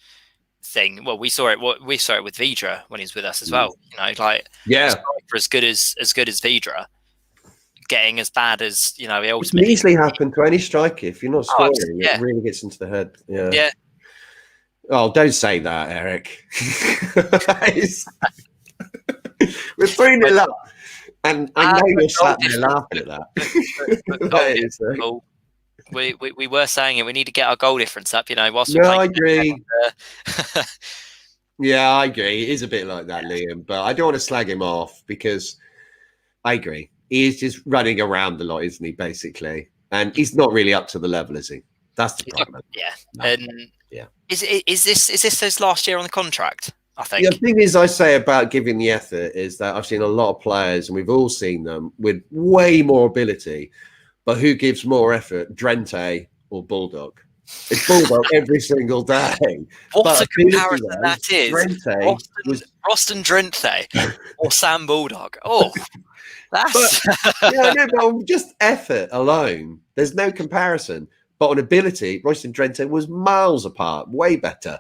thing. Well, we saw it with Vidra when he was with us as well. You know, like for as good as Vidra. Getting as bad as he ultimately. It can easily happen to any striker if you're not scoring. It really gets into the head. Yeah. Oh, don't say that, Eric. We're 3-0 up, and I know you're sat there laughing at that. We were saying it. We need to get our goal difference up. I agree. Yeah, I agree. It is a bit like that, Liam, but I don't want to slag him off because I agree. He is just running around a lot, isn't he, basically? And he's not really up to the level, is he? That's the problem. Is this his last year on the contract? I think. The thing is, I say about giving the effort is that I've seen a lot of players, and we've all seen them with way more ability, but who gives more effort, Drenthe or Bulldog? It's Bulldog every single day. What a comparison that is! Roston Drenthe or Sam Bulldog. Oh. But just effort alone, there's no comparison. But on ability, Royston Drenthe was miles apart, way better.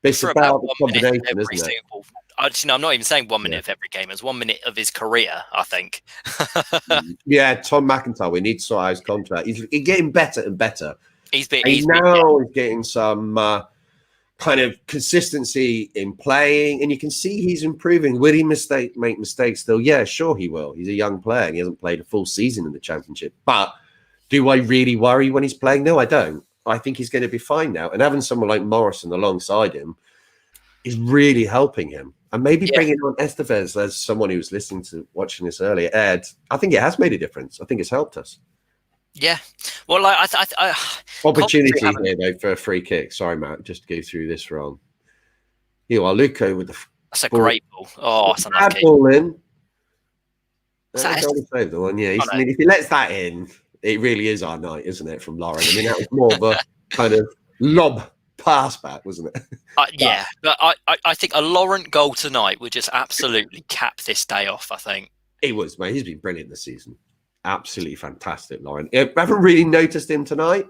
It's about the combination, isn't it? I'm not even saying 1 minute of every game. It's 1 minute of his career, I think. Tom McIntyre, we need to sort out his contract. He's getting better and better. He's getting some kind of consistency in playing, and you can see he's improving. Will he make mistakes still? Yeah, sure he will. He's a young player and he hasn't played a full season in the Championship. But do I really worry when he's playing? No, I don't. I think he's going to be fine now. And having someone like Morrison alongside him is really helping him. And maybe bringing on Estevez as someone who was watching this earlier, Ed, I think it has made a difference. I think it's helped us. Yeah. Well, I opportunity here though for a free kick. Sorry, Matt, just to go through this wrong. You are Luco with the. That's a great ball. Oh, it's a ball in. That's the one. Yeah, I mean, if he lets that in, it really is our night, isn't it? From Lauren. I mean, that was more of a kind of lob pass back, wasn't it? Yeah, but I think a Laurent goal tonight would just absolutely cap this day off, I think. He was, mate. He's been brilliant this season. Absolutely fantastic, Lauren. I haven't really noticed him tonight.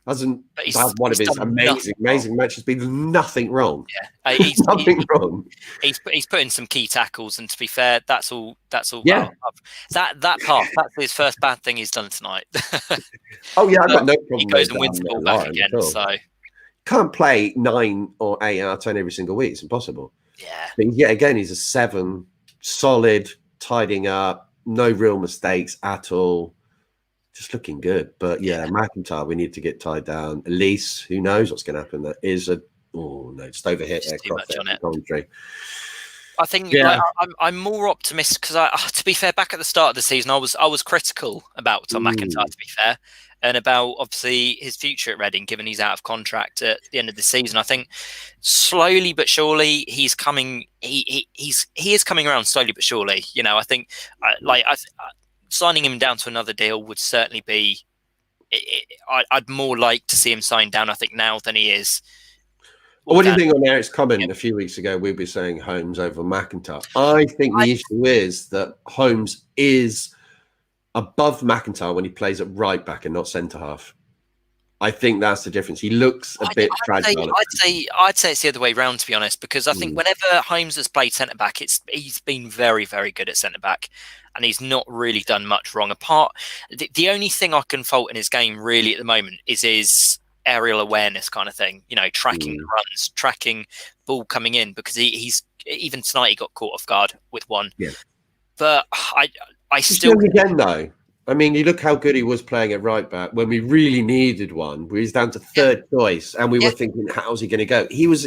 Hasn't had one of his amazing matches. Been nothing wrong. Yeah, he's nothing wrong. He's put in some key tackles, and to be fair, that's all. Yeah, that part. That's his first bad thing he's done tonight. Oh yeah, I've got no problem. He goes and wins the ball back again. So can't play 9 or 8 out of 10 every single week. It's impossible. Yeah. But yet again, he's a 7, solid, tidying up, no real mistakes at all. Just looking good. But yeah, McIntyre, we need to get tied down. Elise, who knows what's going to happen? That is a just overhit there. Too much on it. Coventry. I think I'm more optimistic because to be fair, back at the start of the season, I was critical about Tom McIntyre, to be fair, and about obviously his future at Reading, given he's out of contract at the end of the season. I think slowly but surely he's coming. He is coming around slowly but surely. You know, I think signing him down to another deal would certainly be. I'd more like to see him signed down, I think, now than he is. Well, what do you think on Eric's comment a few weeks ago? We'd be saying Holmes over McIntyre. I think the issue is that Holmes is above McIntyre when he plays at right back and not centre half. I think that's the difference. He looks a bit fragile. I'd say it's the other way around, to be honest, because I think whenever Holmes has played centre back, he's been very, very good at centre back, and he's not really done much wrong. The only thing I can fault in his game really at the moment is his aerial awareness kind of thing. You know, tracking the runs, tracking ball coming in, because he's even tonight he got caught off guard with one. Yeah, but I still again though. I mean, you look how good he was playing at right back when we really needed one. Where he's down to third choice, and we were thinking, how's he going to go? He was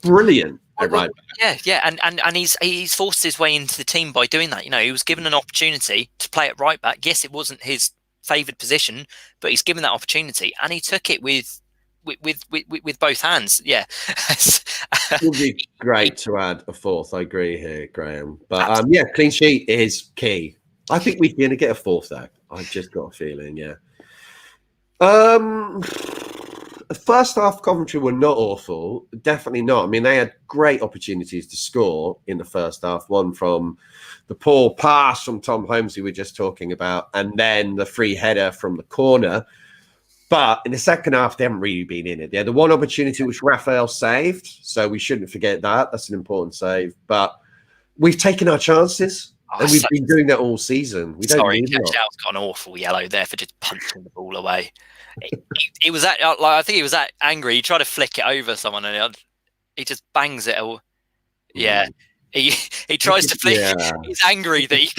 brilliant at right back. Yeah, and he's forced his way into the team by doing that. You know, he was given an opportunity to play at right back. Yes, it wasn't his favoured position, but he's given that opportunity, and he took it with both hands. Yeah, it would be great to add a fourth. I agree here, Graham. But clean sheet is key. I think we're going to get a fourth though. I've just got a feeling, yeah. The first half, Coventry were not awful. Definitely not. I mean, they had great opportunities to score in the first half. One from the poor pass from Tom Holmes, who we were just talking about, and then the free header from the corner. But in the second half, they haven't really been in it. They had the one opportunity which Raphael saved, so we shouldn't forget that. That's an important save. But we've taken our chances. And we've been doing that all season. Sorry, Cashow's got an awful yellow there for just punching the ball away. He was that, I think he was that angry. He tried to flick it over someone, and he just bangs it. Yeah, he tries to flick. Yeah. He's angry that he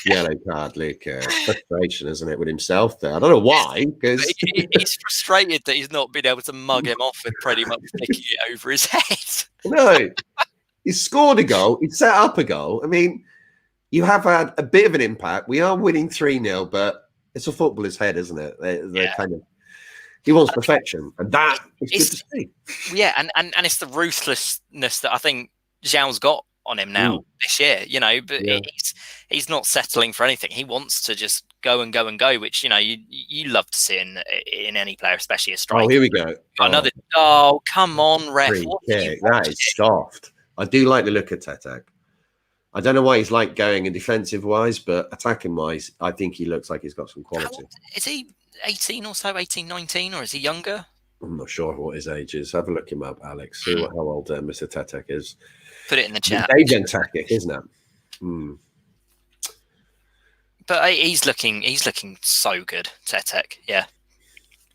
yellow card, Luke. Frustration, isn't it, with himself there? I don't know why. Because he's frustrated that he's not been able to mug him off with pretty much flicking it over his head. No, he scored a goal. He set up a goal. I mean. You have had a bit of an impact. We are winning 3-0, but it's a footballer's head, isn't it? They're kind of. He wants perfection, and that is good to see. Yeah, and it's the ruthlessness that I think Zhao's got on him now this year. You know, but he's not settling for anything. He wants to just go and go and go, which you love to see in any player, especially a striker. Oh, here we go. Another. Oh, come on, ref! That is soft. I do like the look of Tetek. I don't know why he's like going in defensive wise, but attacking wise, I think he looks like he's got some quality. Is he 18 or so, 18, 19, or is he younger? I'm not sure what his age is. Have a look him up, Alex. See how old Mr. Tetek is. Put it in the chat. It's age tactic, isn't it? But he's looking so good, Tetek. Yeah.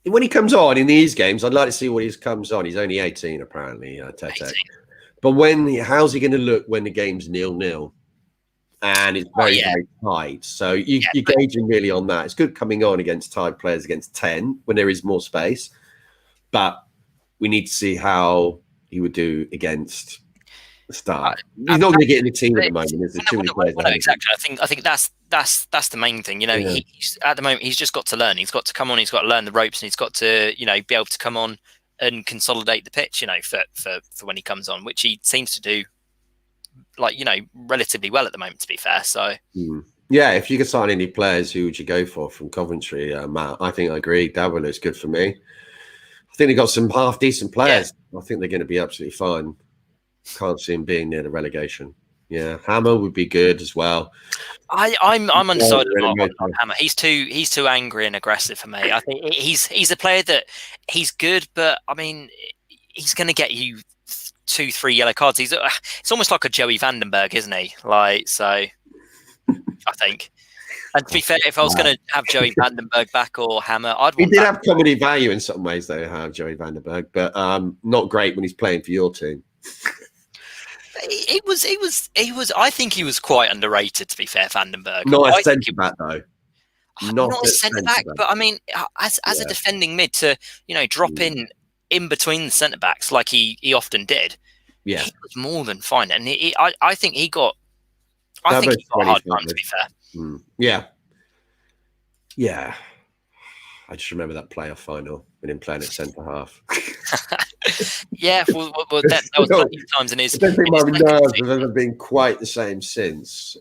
When he comes on in these games, I'd like to see what he comes on. He's only 18, apparently, Tetek. But how's he going to look when the game's 0-0 and it's very, very tight? So you're gauging really on that. It's good coming on against tied players against 10 when there is more space. But we need to see how he would do against the start. He's not going to get in the team at the moment. There's too many players. No, exactly. I think that's the main thing. You know, he's at the moment he's just got to learn. He's got to come on. He's got to learn the ropes, and he's got to be able to come on and consolidate the pitch, for when he comes on, which he seems to do, relatively well at the moment, to be fair. So, yeah, if you could sign any players, who would you go for from Coventry, Matt? I think I agree. Darwin is good for me. I I think they got some half decent players. Yeah. I think they're going to be absolutely fine. Can't see him being near the relegation. Yeah, Hammer would be good as well. I'm undecided on Hammer. He's too angry and aggressive for me. I think he's a player that he's good, but I mean, he's going to get you 2-3 yellow cards. It's almost like a Joey Vandenberg, isn't he? Like, so I think. And to be fair, if I was going to have Joey Vandenberg back or Hammer, I'd want. He did have comedy value in some ways, though. Have Joey Vandenberg, but not great when he's playing for your team. He was. I think he was quite underrated. To be fair, Vandenberg. Not a centre back though. Not a centre back, but I mean, as a defending mid to drop in between the centre backs like he often did. Yeah, he was more than fine, and I think he got. I think he got a hard time. To be fair. Yeah. Yeah. I just remember that playoff final with him playing at centre half. Yeah, well, that was plenty of times in his. I don't think my nerves have ever been quite the same since.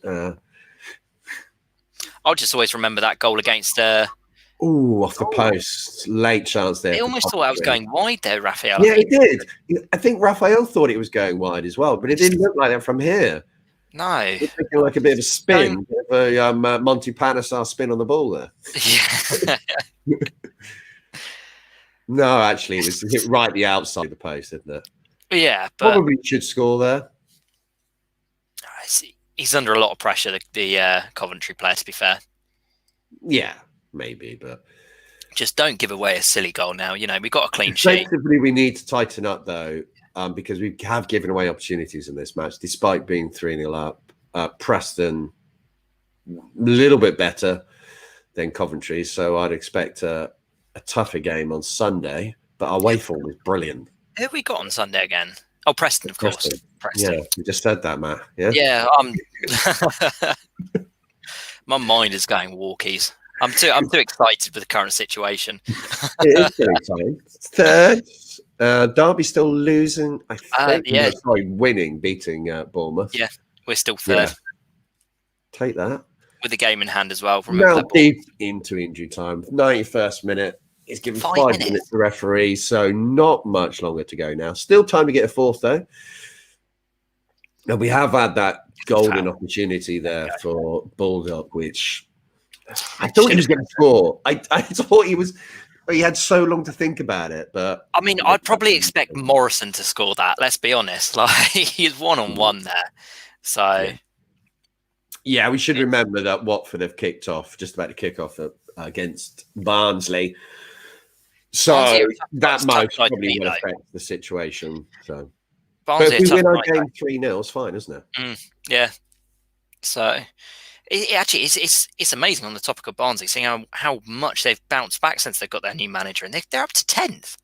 I'll just always remember that goal against. Off the post, late chance there. He almost thought I was going wide there, Raphael. Yeah, he did. I think Raphael thought it was going wide as well, but it didn't look like that from here. No, it's looking like a bit of a spin, a Monty Panesar spin on the ball there. Yeah. No, actually, it was hit right the outside of the post, didn't it? Yeah, but probably should score there. He's under a lot of pressure, the Coventry player, to be fair. Yeah, maybe, but just don't give away a silly goal now. We got a clean sheet. Defensively, we need to tighten up though, because we have given away opportunities in this match, despite being 3-0 up. Preston, a little bit better than Coventry, so I'd expect a tougher game on Sunday. But our way forward is brilliant. Who have we got on Sunday again? Oh, Preston, of course. Preston. Yeah, you just said that, Matt. Yeah. Yeah. My mind is going walkies. I'm too excited with the current situation. It is pretty exciting. Third, Derby still losing. I think. Yeah. Sorry, winning, beating Bournemouth. Yeah, we're still third. Yeah. Take that. With the game in hand as well. Now deep into injury time. 91st minute. He's given 5 minutes to the referee, so not much longer to go now. Still time to get a fourth, though. Now, we have had that golden opportunity there for Bulldog, which I thought he was going to score. I thought he had so long to think about it. But I mean, I'd probably expect Morrison to score that, let's be honest. Like, he's one-on-one there. So... Yeah, we should remember that Watford have kicked off, just about to kick off against Barnsley. So that most probably will affect the situation. So, but if we win our game 3-0, it's fine, isn't it? Yeah. So, it's amazing on the topic of Barnsley, seeing how much they've bounced back since they've got their new manager, and they're up to 10th.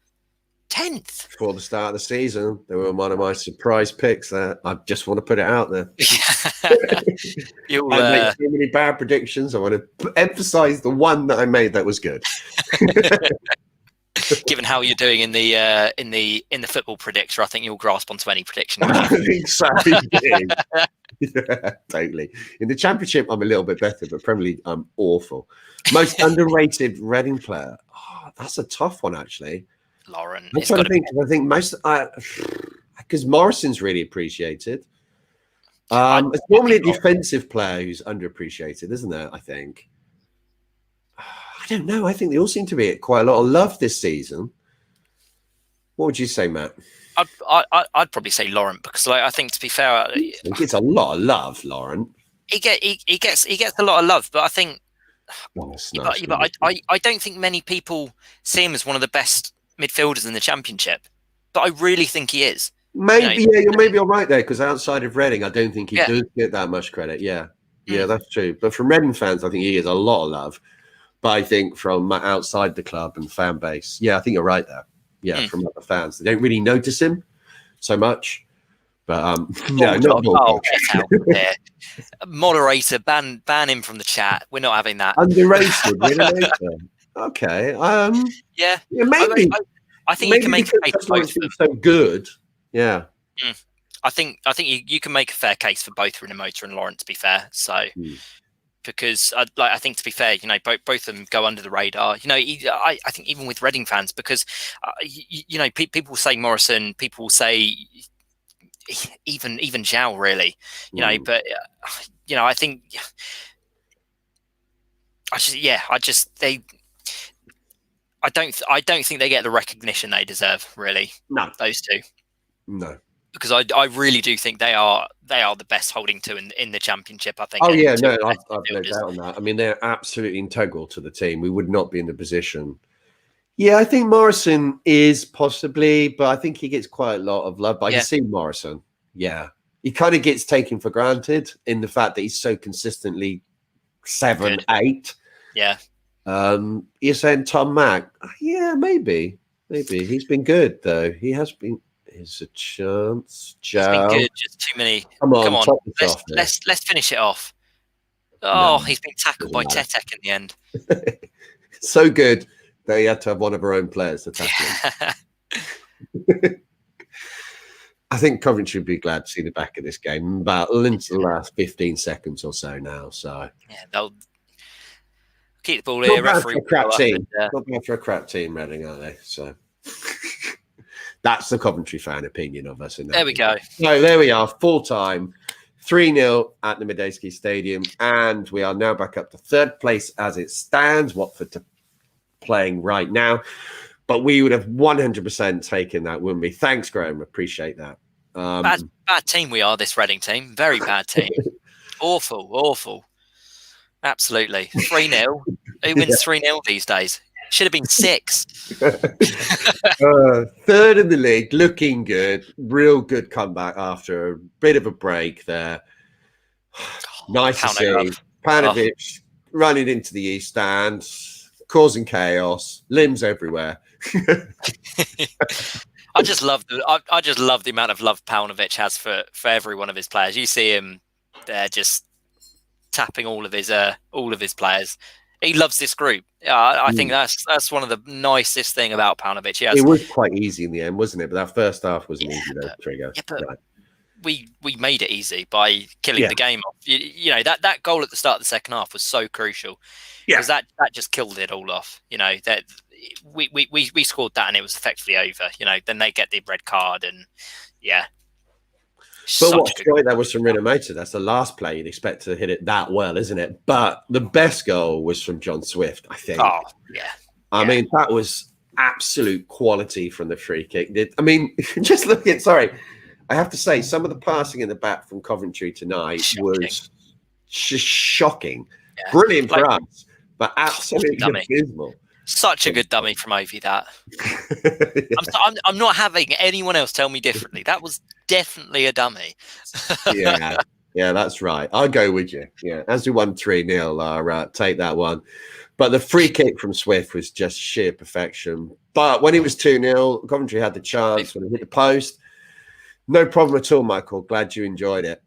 10th. Before the start of the season, they were one of my surprise picks. I just want to put it out there. I made so many bad predictions. I want to emphasize the one that I made that was good. Given how you're doing in the football predictor, I think you'll grasp onto any prediction. I think so. Yeah, totally. In the Championship, I'm a little bit better, but Premier League, I'm awful. Most underrated Reading player. Oh, that's a tough one, actually. Lauren. I think most because Morrison's really appreciated. It's normally a defensive player who's underappreciated, isn't there? I think. I don't know. I think they all seem to be at quite a lot of love this season. What would you say, Matt? I'd probably say Laurent, because I think, to be fair, he gets a lot of love, Laurent. He gets a lot of love, but I think, I don't think many people see him as one of the best midfielders in the Championship, but I really think he is. Maybe you're right there, because outside of Reading, I don't think he does get that much credit. Yeah, that's true. But from Reading fans, I think he gets a lot of love. But I think from outside the club and fan base, I think you're right there. Yeah, from other fans, they don't really notice him so much. But not there. Moderator, ban him from the chat. We're not having that. Underrated. Okay. Maybe. I think you can make a case for both of them. So good. Yeah. I think you can make a fair case for both Rinomota and Laurent, to be fair. So because I think, to be fair, both of them go under the radar. I think even with Reading fans, because people say Morrison, people say even Zhao, really, but I think I don't think they get the recognition they deserve, really. No, those two. No. Because I really do think they are the best holding two in the Championship. I think. Oh yeah, no, I've no doubt on that. I mean, they're absolutely integral to the team. We would not be in the position. Yeah, I think Morrison is possibly, but I think he gets quite a lot of love. But I can see Morrison. Yeah, he kind of gets taken for granted in the fact that he's so consistently 7, 8. Yeah. You're saying Tom Mack? Yeah, maybe he's been good though. He has been. Here's a chance. It's been good. Just too many. Come on. Let's finish it off. Oh, he's been tackled by Tetek in the end. So good that he had to have one of our own players to tackle him. I think Coventry would be glad to see the back of this game about into the last 15 seconds or so now. So yeah, they'll keep the ball here. Referee. Not bad for a crap team, Reading, are they? So. That's the Coventry fan opinion of us. There we go. So there we are, full time, 3-0 at the Medeski Stadium, and we are now back up to third place as it stands. Watford playing right now, but we would have 100% taken that, wouldn't we? Thanks, Graham. Appreciate that. Bad team we are, this Reading team. Very bad team. Awful. Absolutely. 3-0. Who wins 3-0 these days? Should have been 6. Third in the league, looking good. Real good comeback after a bit of a break there. Nice to see. Panovic running into the East Stand, causing chaos, limbs everywhere. I just love the amount of love Paunovic has for every one of his players. You see him there just tapping all of his players. He loves this group. I think that's one of the nicest thing about Paunovic. It was quite easy in the end, wasn't it? But that first half wasn't easy to trigger. Yeah, but we made it easy by killing the game off. That goal at the start of the second half was so crucial because that just killed it all off. That we scored that and it was effectively over. Then they get the red card and But what's great, that was from Rinomota. That's the last play you'd expect to hit it that well, isn't it? But the best goal was from John Swift, I think. Oh, yeah. I mean, that was absolute quality from the free kick. Just looking, I have to say, some of the passing in the back from Coventry tonight was just shocking. Yeah. Brilliant for us, but absolutely abysmal. Such a good dummy from Ovi, that. I'm not having anyone else tell me differently. That was definitely a dummy. Yeah, that's right. I'll go with you. Yeah, as we won 3-0, I'll take that one. But the free kick from Swift was just sheer perfection. But when it was 2-0, Coventry had the chance when it hit the post. No problem at all, Michael. Glad you enjoyed it.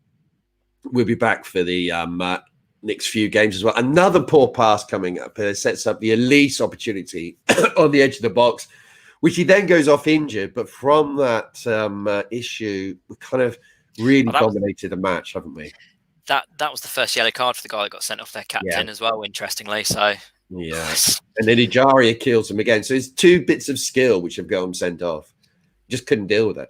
We'll be back for the next few games as well. Another poor pass coming up sets up the Elise opportunity on the edge of the box, which he then goes off injured. But from that issue, we kind of really dominated the match, haven't we? That was the first yellow card for the guy that got sent off their captain as well, interestingly. So and then Ijaria kills him again. So it's 2 bits of skill which have got him sent off. Just couldn't deal with it.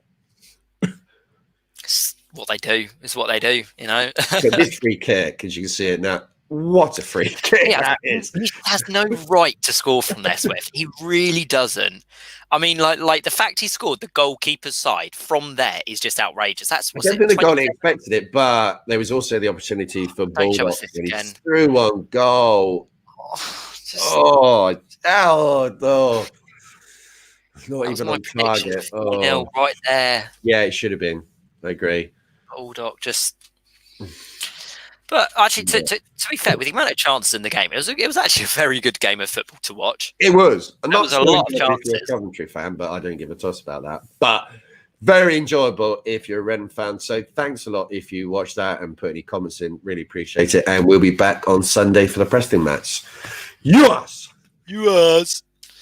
What they do is what they do, So this free kick, as you can see it now, what a free kick that is. He has no right to score from there, Swift. He really doesn't. I mean, like the fact he scored the goalkeeper's side from there is just outrageous. I don't think the goalie expected it, but there was also the opportunity for Bulldog. He threw one goal. No. Not even on target. Right there. Yeah, it should have been. I agree. Bulldog but actually, to be fair, with the amount of chances in the game, it was actually a very good game of football to watch. It was. There was a lot of chances. If you're a Coventry fan, but I don't give a toss about that. But very enjoyable if you're a Reading fan. So thanks a lot if you watched that and put any comments in. Really appreciate it. And we'll be back on Sunday for the Preston match. Yours.